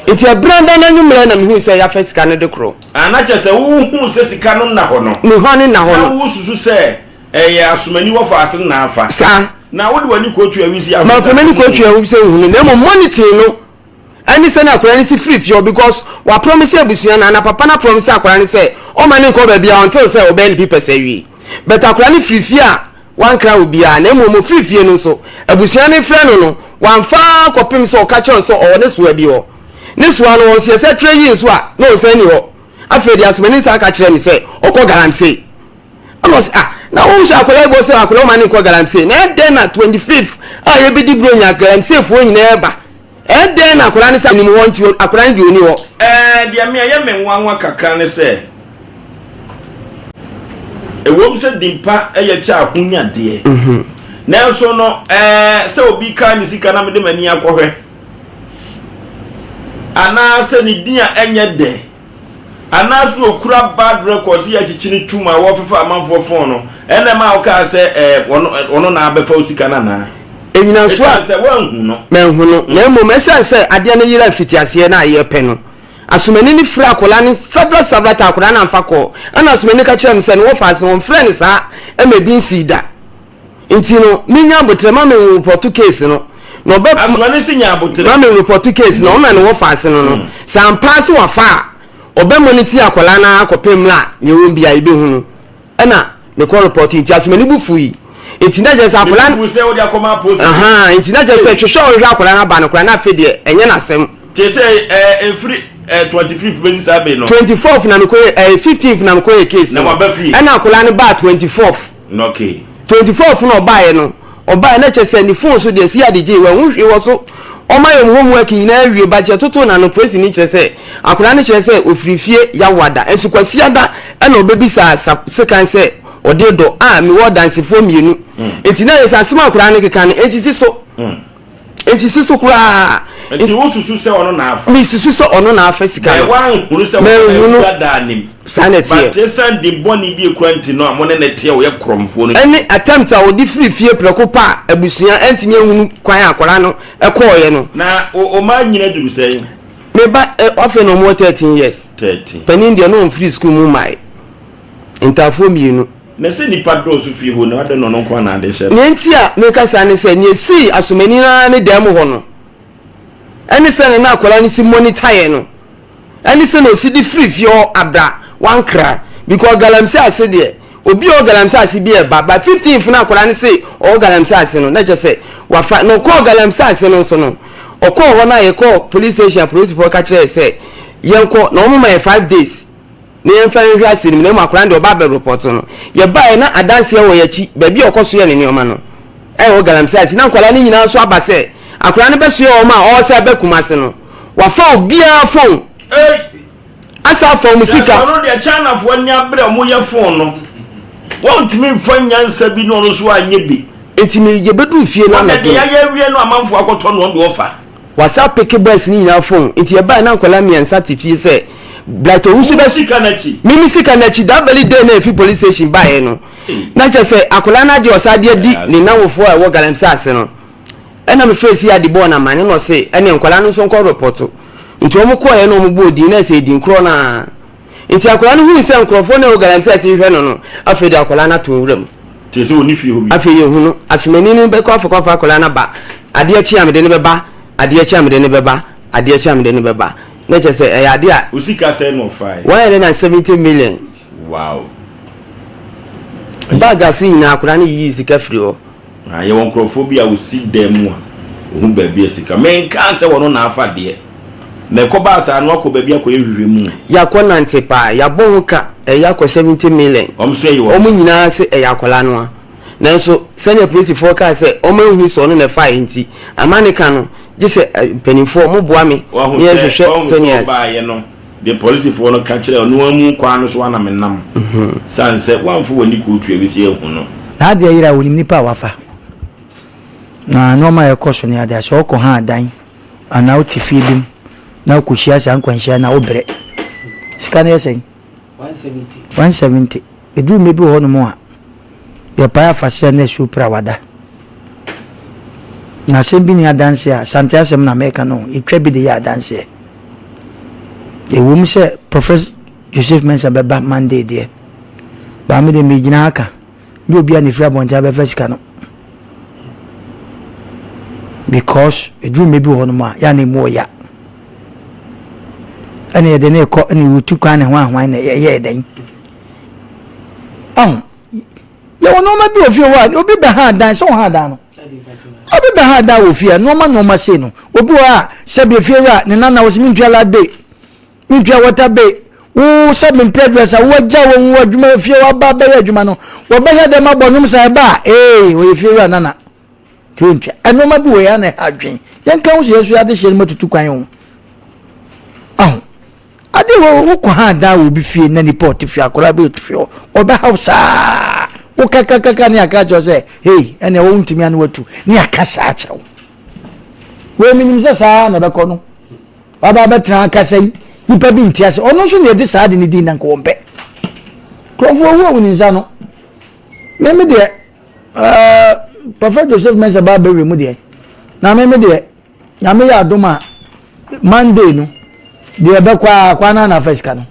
iti branda na nyumre na mehu se ya fasika ne de kro ana che se wo hu se sika no na ho no ni ho ne na ho no wo susu se ya asomani wo fa ase na afa sa na wo de wani ko tu awisi ya ma famani ko tu awisi hu na mo monitor no ani se na akora ni si free fio because wa promise abusia na papa na promise akora ni se o ma ne ko ba bia until se o be ni people say wi but akora ni free fia wan kra obia na mo free fie no so abusia ne frɛ no wan fa kopim so o ka che so o ne so abi ho this one won say trade years wa no say ni ho afedi asomani sa ka kire mi say okọ guarantee no say na wo sha akola go say akola man ko guarantee na den na 25th ye bi di bro nya guarantee fo nyina eba den na akola ni sa ni mo nti akola ni di oni ho dia me ye me nwanwa kakra ne say wo bi say dimpa ye cha ahunya de na so no say obi ka mi sika na me de mani akohwe ana se ni dia enye de ana so okura bad records ya chichini tuma wo fefa amanfo phone no ene ma o ka se ono na abefa osika na enyina so se wanhu no menhu no na mo mesa se ade na yira fitiase na ye pe no asomani ni fra akola ni sabra ta akola na amfa ko ana asomani ka kire me se no wo fa se won friend sa e me bin sida enti no minya botrema me report case no no be asomani si nya botrema ma me report case no na wo fa se no sam pass wa fa obe moniti akola na akopem la ye won bia ibe hunu na me call report enti asomani bufu yi enti na je sa akola bufu se wo dia koma post enti na je se hwehwe o hwa akola na ba no kola na afede enye na asem je se every 25th bezi sabe no 24th na me ko 15th na me ko case na ba fi na akola ne ba 24th okay 24th no obaye no obaye na chese ni phone so de si adije we hunhwe wo so omaye homework na awie ba je toto na no presi ni chese akora ni chese ofirifie ya wada ensu kwasi ada na obebisa sekan se ode do mi wo dance fo mienu enti na yesa sima akora ni keka ni enti si so kura enti wo susu se ono na afa mi susu so ono na afa sika me wan huru se wo da nim sanity but tesan di boni bi ekwanti no amone na tie wo ye kromfo no any attempt a odi fie preko pa abusia enti nya hunu kwan akora no ekoye no na o ma nyina duru se me ba ofe no more 13 years 13 penin dia no free school mu mai intafo mienu na se nipa do so fie ho na wade no nko na ade hye nti a me kasa ne se ne si asomani na ne dem ho no eni se na akola ni si monitor ye no eni se no si di free fie abra one cry because galamse ase de obi o galamse ase bi e ba 15th na akola ni se o galamse ase no na je se wa fa no ko galamse ase no so no okọ ho na ye ko police station police for ka kire se yenko na o mu 5 days ne yɛmfa nhwɛ ase ne mu akora de oba be report no ye bae na adanse wo yachi ba bi okoso ye ne nioma no wo galamsey ase na nkwala ne nyina so aba se akora ne beso ye o ma o se be kumase no wa fa obia phone asa phone musika no de China fo nya bre mo ye phone no won timi mfa nyansa bi no so anye bi etimi ye bedu fie na na de ya wie no amanfo akoto no de ofa wasa peke boys ni nyina phone enti ye bae na nkwala miensa tifie se blato wusu be sika na chi mimi sika na chi that very day na fi police station bae no na che se akola na de osade di ni nawofo a wo galamsey ase no ena me face ya di bo na mane no se ene nkwala no so nko report nti omo ko ye no omo bo di na se di nkro na nti akola no hu se nkrofo na wo galamsey ase hwe no afedi akola na to wuram ti se oni fi hobi afedi hu no asmani ni be ko afa akola na ba ade achi amede ne beba ade achi amede ne beba ade achi amede ne beba na che se ade a usika se no fai 170 million wow baga si na akola ni yi sika free o ye won crofobia wo si dem a ohun ba bi sika men kan se wono na afa de na ekoba asa no akọ ba bi akọ ehwehwe mu ya ko nante pa ya bon ka ya ko 70 million so ye wo omu nyina se ya akola no a nanso senior police for ka se omu hu so no na fa enti amanika no je se penifo mu boa me ye hwehwe senior ba ye no the police for no ka kire no amu kwa no so ana menam sanse wanfo wani ko tu ebi tie hu no na de yira woni nipa wafa na normal ekoso ni ade so ko ha adan ana uti filim na ko hia san kwanhia na obre sika na yesen 170 edu mebi ho no mo a ya pa afasia na supra wada na sembi ni adanse a santia sem na meka no etwa bi de ya adanse e wo mi se Professor Joseph Mensa beba Monday de ba mi de mejina aka ni obi ani fra bonja be fasika no because edu mebi ho no ma ya na mu ya ani de ne ko ani utu kwa ne ho ahwan na ye den ya wono ma bi ofie wa obi be ha dan so ha dan no obi be ha dan ofie no ma se no obi wa se be fie wa ne nana wo se mi ntua la de mi ntua water be wo se me predecessor wo ja wo adwuma fie wa ba be adwuma no wo be he de ma bonum sa ba wo fie wa nana tuntua eno ma bi wo ya na adwen yen kan wo se yesu ade hye ma tutu kwan wo ade wo ko ha da wo bi fie na ni port fie akola be tu fie obe house wo kaka ni aka jo se hey ene wo ntimi anu watu ni aka sa acha wo minim se sa na be ko no baba be tra aka sai ipa bi ntiase ono so ne de sa de ni din na ko mpe krofo wo ni nza no me de Prophet Joseph Mensa baba we mu de na me de ya me ya adoma Monday no de be kwa na fiska no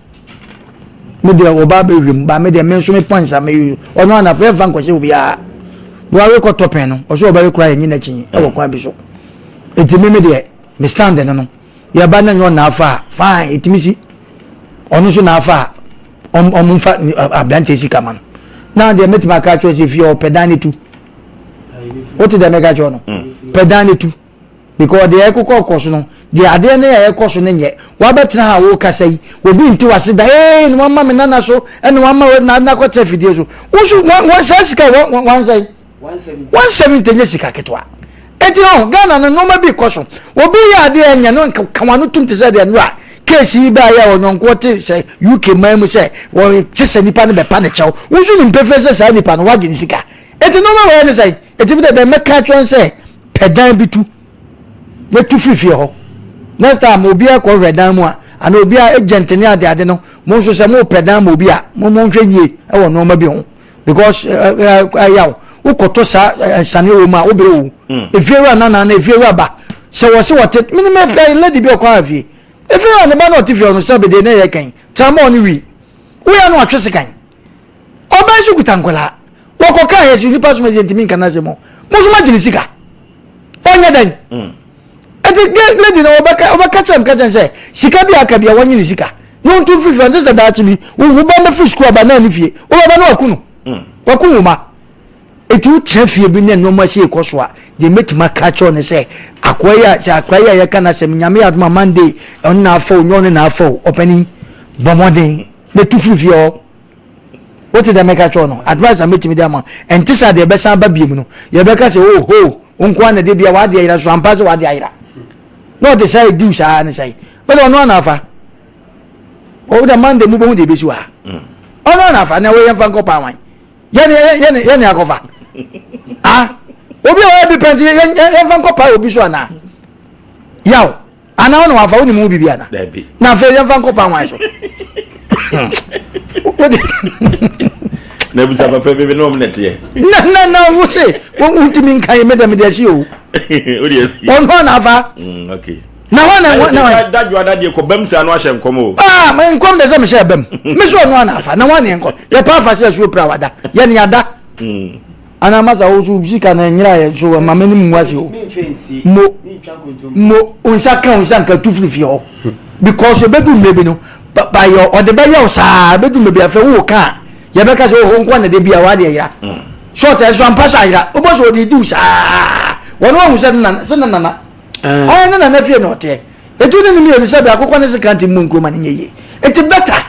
me de oba be rim ba me de me so me points am me ono na fa fa nkwose obi a bo awe ko topen no o so oba we kura yin na chin e wo kwa bi so etimi me de me stand no ya ba na nyo na afa fine etimi si ono so na afa om fa abante si kama na de me tima ka cho si fi o pedani tu o ti de me ka cho no pedani tu because the ekoko koso no the ade na ya ekoso ne nye wa betina ha wo kasai obi nti wase da no mama me nana so ene mama na ko video so wo so one sika 170 nye sika ketwa eti Ghana no ma bi koso obi ya ade enya no kanwano tum te se de no a case ba ya ononko te se UK man mu se wo chese nipa ne be pa ne chaw wo so ni mpefese sa nipa no wa gini sika eti no ma we ne sai eti bi de meka twon se pedan bitu we tu fifi ho next time obi akọ redan mu a ana obi agent ni ade no mo so se mo pedan mo obi a mo nhwe yie e wo no ma bi ho because ayaw ukoto sa sane o ma obere o efiera na efiera ba se wo se wote minimum fair lady bi okwa afie efiera ne ba na otifio no se be de na ye kan tamo ni wi wo ya no atwese kan oba su kutankola wo ko ka yesu ni pasu agent mi kan na se mo so ma gini sika onya dan lady na obaka cham kajan say sika bi akabia wanyi ni sika no to fifi and just that me wo ba ma fish school ba na ni fie wo ba na wakunu ma etu trafie bi ne no ma se ekoso a de metima catch on say akwaya ya kana se nyame aduma Monday on na afọ onyo ne na afọ opening bomoden betu free o what did I make a chono advice am metimi dem and tisa de be san ba biem no ye be ka say oh ho unko na de bia wa de ayira so ampa so wa de ayira no de say do sa na say but ono na afa o the man de mu bo de be si wa ono na afa na we yemfa nkopa wan ye ne akofa ah obi o bi penti yemfa nkopa obi so na yaw ana ono afa oni mu bibia na na fe yemfa nkopa wan so na busa papa bebe no omnet ye na wo se wo ntimi nkan me dem de si o o de si ono na afa okay na wana dadwa dadie ko bam sa no ahye nkomo ah me nkom de se me she bam me so ono na afa na wana nkom ye pa afa se so pra wada ye ne ada ana masa wo so bika na nyira ye so ma me ni mu wase o mo unsa kan tuflifi ho because bedu mebi no ba yo o de ba yo sa bedu mebi afa wo ka ye be ka so ho nko na de bia wa de yira short e so ampa sha yira obo so de du sa wono hu se na na fie no te etu ne mi ni se be akokwa ne se kanti mu nkroma ne yeye eti better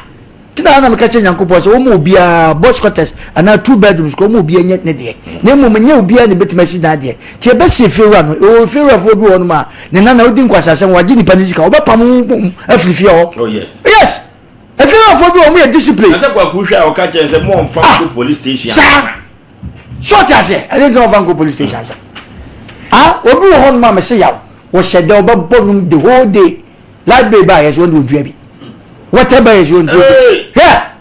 tina na me ka chenya nkopo se wo mu bia boss quarters ana 2 bedrooms ko mu bia nye ne de ne mu me nye obia ne betima si na de ti e be se fewa no o fewa fo bi wonu ma ne na odi nkwasase waji ni panisika obapam afrifie ho oh yes fewa fo bi wo mu discipline ase kwa ku hwa o ka chen se mo mfa ko police station short ase I don't know van go police station asa obi wo hon ma me se yaw wo shede obabonum the whole day light bay ba yes won do bi whatever is you do yeah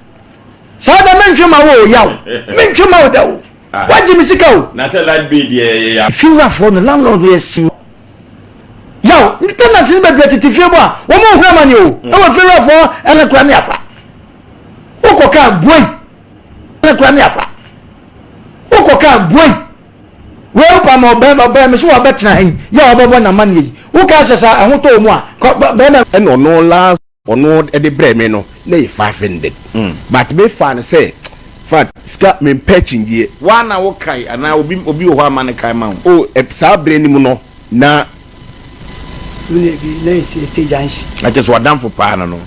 sada menchuma wo yaw menchuma wo dawo waji misika wo na say light bay dey ya fiwa for no landlord we si yaw tenant ni be titifie bo a wo mo hura mani o e wo fiwa for ele kura ni afa ukoka boy ele kura ni afa ukoka boy we pa mo be me so wa betina hin ya obobo na mani yi uka sesa ahoto mu a be na e no last ono de bre me no na 500 but me fan say fat ska me patching ye wana wo kai ana obi wo ha man kai ma o sa bre ni mu no na we be na stage anshi I just wadam for pa no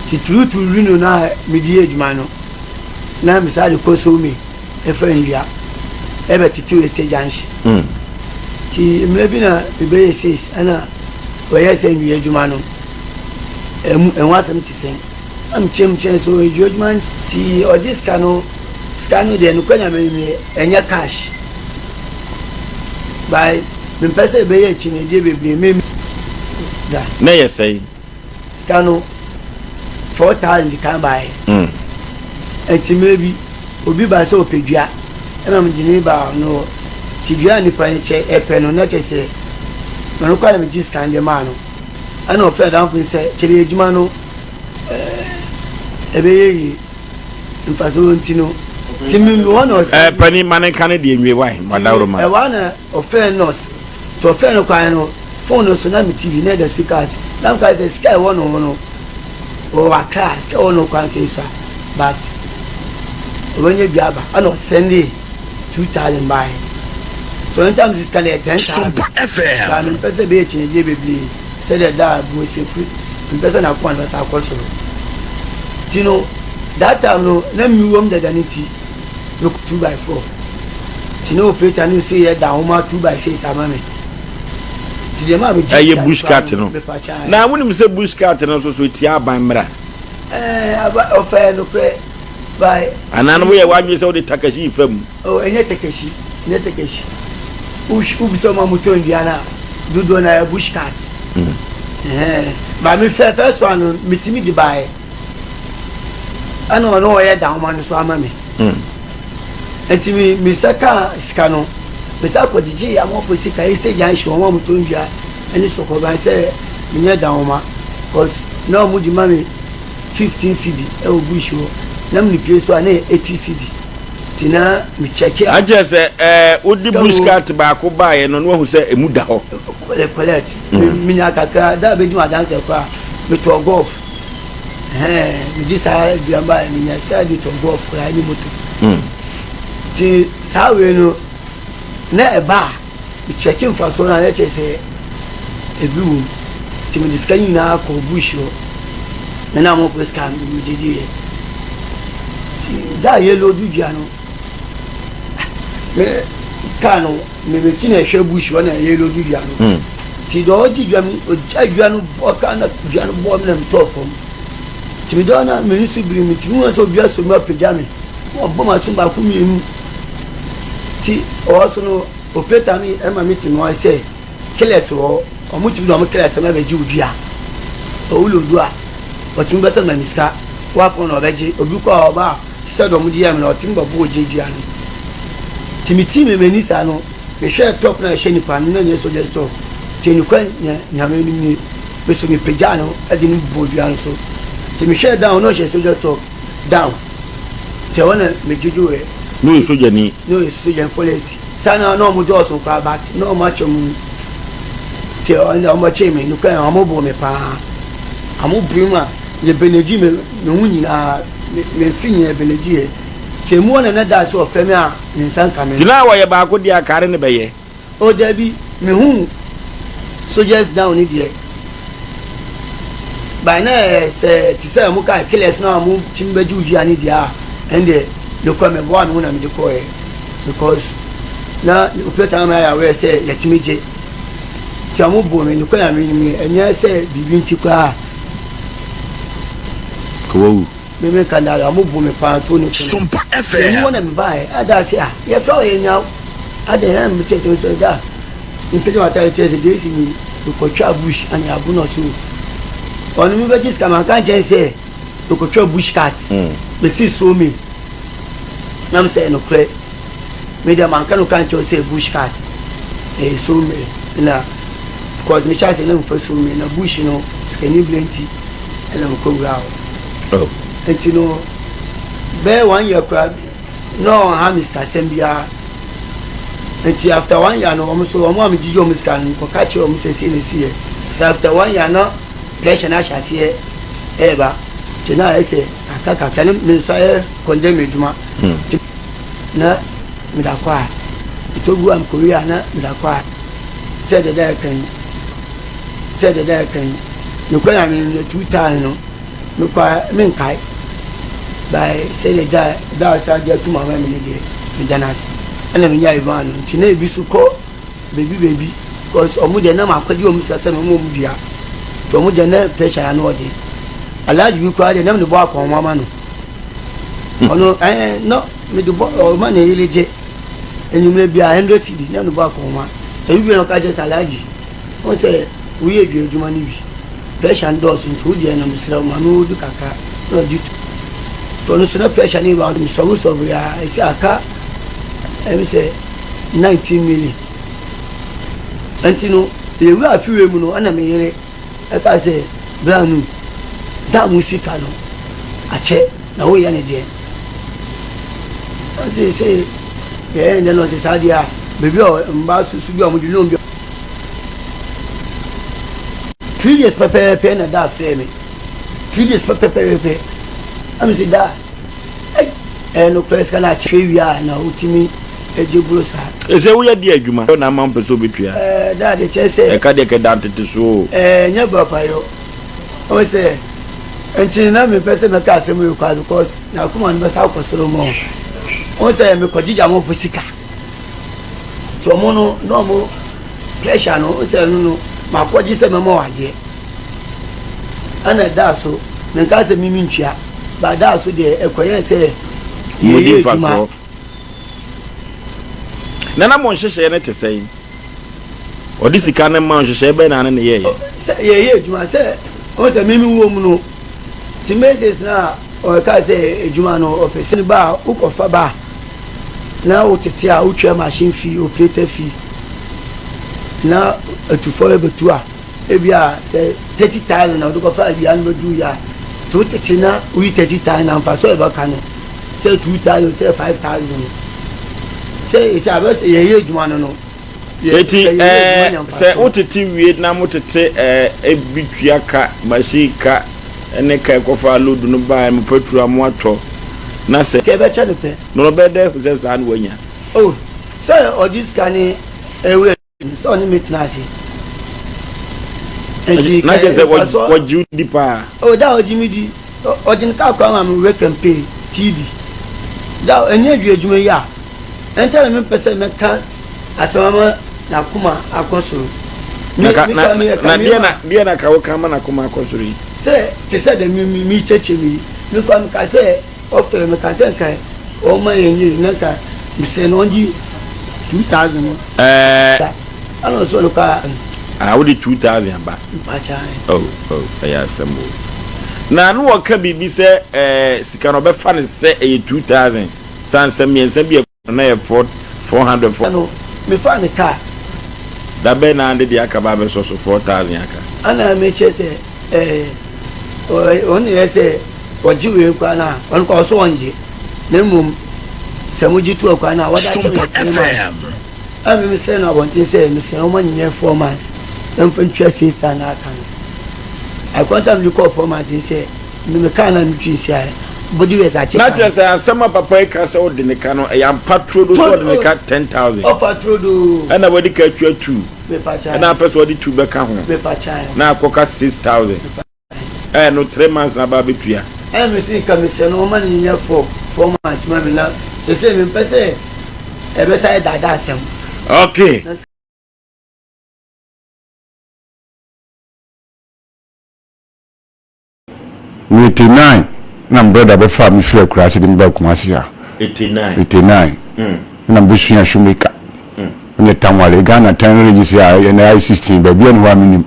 ti true rino na media adwuma no na me sa de koso mi e fa nwia e be ti stage anshi ti me bi na be says ana we yes nwia adwuma no and what's empty saying? I'm changing so you man tea or this cano scan the and your cash by the person be a chin baby me that nay say scano 4,000 you can buy and maybe will be by so pedia and I'm Geneva no Tivia ni furniture a pen or not say no call me this kind of man. I know fair down for say chele ejuma no ebe infasolontino timi one or pani man kan de enwe why madawro ma e wana ofe nurse to ofe no kwan no phone so na mi TV na the speaker na ka say sky one no o aka sky one kwan ke so but onye biaba ana send 2,000 buy so sometimes this can at 10,000 SOMPA FM ba mi pese be chinje beble said that boy say free the person na kwan was akoso tino that time no na mi wom da daniti look 2x4 tino operator ni say ya da homa 2x6 amame ti dem abi aye bush cat no na woni say bush cat no so ti aban mra aba ofa no pre by anana we wadwe say o de takashi fam oh enye takashi ne takashi ubiso mamuto ndiana dudo na bush cat ba mi first one mitimi di buy ana no ya down man so amame entimi mi saka skano mi saka diji ya mo posika stage ya show mo muto ndua ani so ko ba say mi ya down ma cause no mu di mami 15 cd e obu show na mi pie so ana 80 cd tina mi check ya aje say odi bush cat ba ko ba ye no hu say emu da ho collect mi nya kakra da be dum dance kwa mi to golf mi disa biamba mi nya ska di to golf kwa ni moto ti sawe no na e ba mi checking for so na che say e bi ti mi diska ni na ko bush na mo ko ska mi didi da yellow do jano me kano me kina hwe bush wana yellow do jano ti do di jam o janu o kana janu bom na mtofom ti mi do na me nisu biri mi ti mu so bia so ma pejame o bo ma so ba ku mi ti o so no o peta mi e ma mi ti no say killers o mu ti do mo killers ma be ji udua o ulo dua o ti mbe se na miska wa fo no beji obi ko oba se do mu di am na o ti mba bo ji dua no ti mi ti me menisa no me hwe top na hwe nipa no na so just stop ti ni kwa nya me ni me so me peja no e di ni bo dua no so ti mi hwe down no hwe so just stop down ti wona me juju e no soja ni no soja police sana no mo do so kwa bat no ma chom ti o ma cheme no kwa amo bo me pa amo brima ye beneji me hunyina me finye beneji e ti mu na da so femi a nsan ka me tina wa ye ba ko dia kare ne beye o dabi me hu soldiers down ni die by na se ti se mu ka killers na mu timbeju ji ani dia ende lo kwa me bo anu na me de ko e because na opeta ma ya we se yetimije ti amu bo me ko ya me ni enye se bibi nti kwa ko me kana amu bo me pa to ni SOMPA FM ni wona me bai ada se a ye fa ye nya ada ya me tete to da impede wa ta tete de si ni ko twa bush ani abu no so onu mi be jis kama kan chen se ko twa bush cat be si so me nam se no kre me de man kan chen se bush cat so me na because me chance na for so me na bush no skeni plenty and am ko ra oh enti no be 1 year crab no ha Mr. Sembia enti after 1 year no so am jijo Mr. ko catch o Mr. CNC after 1 year no pressure na shase eba tina ese akaka kan me so condemn eduma na me da kwa itogu am Korea na me da kwa said that kan no kwa am 2000 no me kwa men kai by say that sa get to mama me dey me danas ana me nya ivan nti na ebi su ko baby because omu de na makwadi omu sase me mu bia to omu de na pressure na odi alaji bi kwa de na me bo akon mama no ono no me do o ma na eleje enyumle bia 100 cedi na me bo akon mama ebi bi no ka je salaji o se we edu ejuma ni bi pressure ndos nti odi na me sira ma no du kaka no di to no so pressure ni ba mi so ya isi aka e say 19 million antino e wu afiwe mu no ana me yere e ka say branu da musika no ache na wo ya ne de o say e ne no say sadia baby o mba susu bi o mu di lo mbi 3 years pepe na da frame 3 years pepe I'm saying that no press kana chewia na utimi ejebulo sa ese wo ya di adwuma na ma mpeso betua da de chese e ka de ke dan tete so nya baba yo o se enti na me pese me ka asem yo kwa because na kuma no sa kwosoro mo o se me ko jija mo fusika to mo no mo pressure no o se no ma ko ji se me mo waje ana da so me ka se mimi ntwa ba da so de ekoye se ye juma nana mo nhyehyɛ ne tesɛn odi sika ne ma nhyehyɛ be na ne ye ye juma se o se mimi wo mu no ti meses na o ka se juma no o pese ba u ko fa ba na o tete a o twa machine fee operator fee na atufo betu a ebia se 30,000 na o ko fa bia no du ya to tete na we 30,000 na pa so e ba kan say 2,000 say 5,000 say is about ye juma no eti say otete wie na motete ebitua ka machika ene ka kofa load no ba me petrol am ato na say ke be chane pe no be de say san wanya oh say o this can ewe so ni mitnasi eti na say what you dipa oh da o jimi di o din ka kwa am we campaign td da enye adwuma ya enter me pese me kan asama na kuma akoso na dia na ka wo kan ma na kuma akoso yi se de mi cheche mi kwa me ka se offer me ka se kan o ma enye na ka mi se no nji 2000 ano so lo ka wo di 2000 ba oh ya sembo na no wo ka bibi se sika no be fa ne se 2000 san se mi ense bi na ye 400 no me fa ne ka da be na ande di aka ba be so 4000 aka ana me che se on ye se oji we kwa na on ko so onje na mum se mo ji tu kwa na wada che me ami me se na bontin se me se o ma nye 4 months en fa ntwa sister na aka I quantum you call for my say me can and tree say body was a check. Not just some papa casa or the cano, I am patrol so the cat 10,000. Oh, patrol, and I would catch you 2. And I persuaded to back home. Now coca 6,000. And no 3 months about between. And we think commission no money in your 4 months, mammy. Now, the same in Pesse. Ever side that Asem. Okay. 89 na brother be fa mi fle kurase de mba kumasi ya 89 na mbusu ya shumika ne tamwale Ghana tan register ya na I16 ba bia no wa minim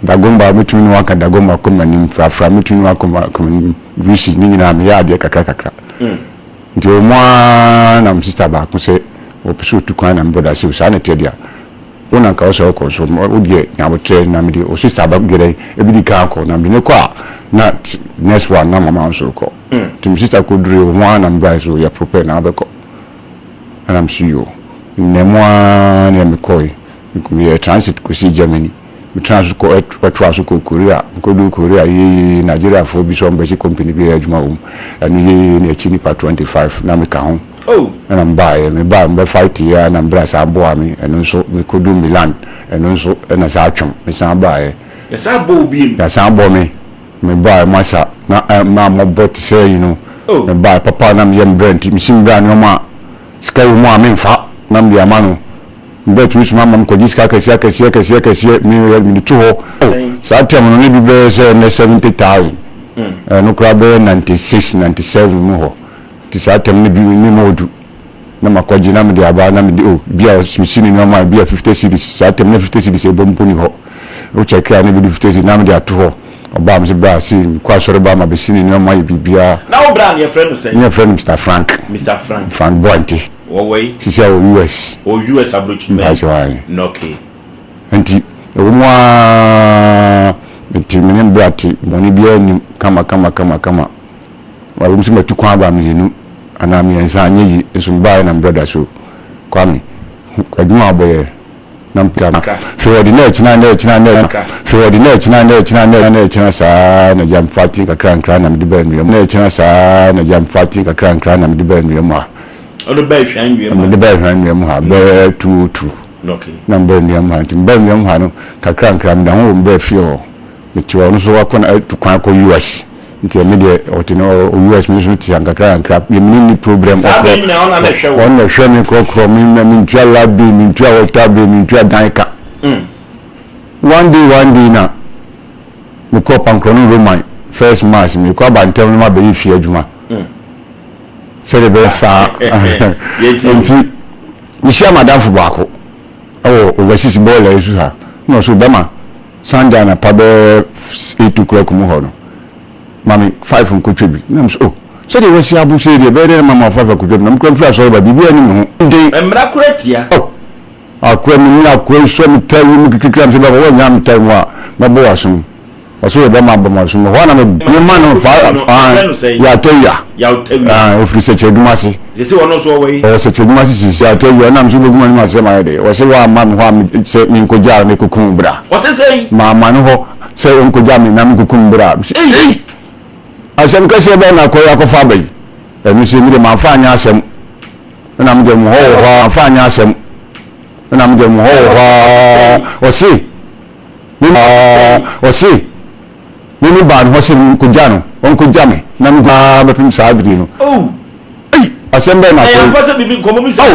dagomba mitumi no waka dagomba ko manim fra mitumi no waka manim bisi ni na me ya de kakra nti o mwa na msister ba ko se o pisu tukwan na brother se sa na tedia ona ka so ko so o die nya botre na me de o sister ba gere e bi di ka ko na me ne kwa na next one na mama so ko tim sister ko dure one and buy so ya prepare na be ko and I'm sure you ne moi ne me koi me transit ko si Germany me transit ko etwa so ko Korea ko do Korea yi Nigeria for bi so mbesi company bi adwuma wo anu yi ne chini pa 25 na me ka ho and I'm buy me fight ya na mbra sa bo ami enu so me ko do Milan enu so na sa atwom me sa buy ya sa bo bi ya sa bo me buy masa na ma bot say you know me buy papa na me yem brand mi sim brand no ma sky mo amfa na me amano bet which mama ko diska ka sia mi tu ho sa tem no ni bi say 70,000 no krabe 96 97 mo ho ti sa tem ni bi ni modu na makoji na me de aba na me de bia mi sini no ma bia 50 cities sa tem na 50 cities e bom poni ho o check ya ni bi 50 cities na me de atu ho oba me bra si kwa sore ba ma be sini no ma bibia na o bra ne friend say your friend Mr. Frank Bonti way she say US abroach me that's why okay anti o mwa mini brati boni bia ni kama wa rumsi matu kwa ba minu ana mi ensa anyi esumba na brother so kwami kwaduma boye nampika for the next na for the next na sa na jam party ka kran na mdi ben na china sa na jam party ka kran na mdi ben ma odo ba hwan wi mdi ben hwan wi ha be 22 okay na ben wi ma tin ben wi ha no ka kran da ho be fio mi tiwa no so wa ko na tukwan ko US nti me de otino US mi so ti anga kran mi ni problem ko on na hwe mi ko mi tua labi mi tua otabe mi tua danka one day na mi ko pankrono roman first mass mi ko abantem no ma be fi adwuma se de be sa nti mi share madam fu bako overseas ball esu ha no so bema sanja na pa be 8 o'clock mu ho no mami 5 nkotwebi nam so so de wasi abu se de be de mama 5 nkotwebi nam ko mfra so ba bibia ni ho emra koratia akwa mi na akwa so mi tayi mi kikikram se ba wo nyam tayi wa mabo wasum waso be ma bama wasum ho na me ma no fa ya teya ofri se chedumasi se wono so we o se chedumasi si ya teya na mso beguma ni ma se ma de wo se wa ma mi ho am se mi ko jar me kokun bra wo se sei ma no ho se on ko jar me na mi kokun bra asem ka se be na ko ya ko fa bai enu se mi de ma fa anya asem na mi de mo ho fa anya asem na mi de mo ho o si ni ba ho se ko jano on ko jame na mi ba be pim sa adri no asem be na ko. I am person bibi komo bi say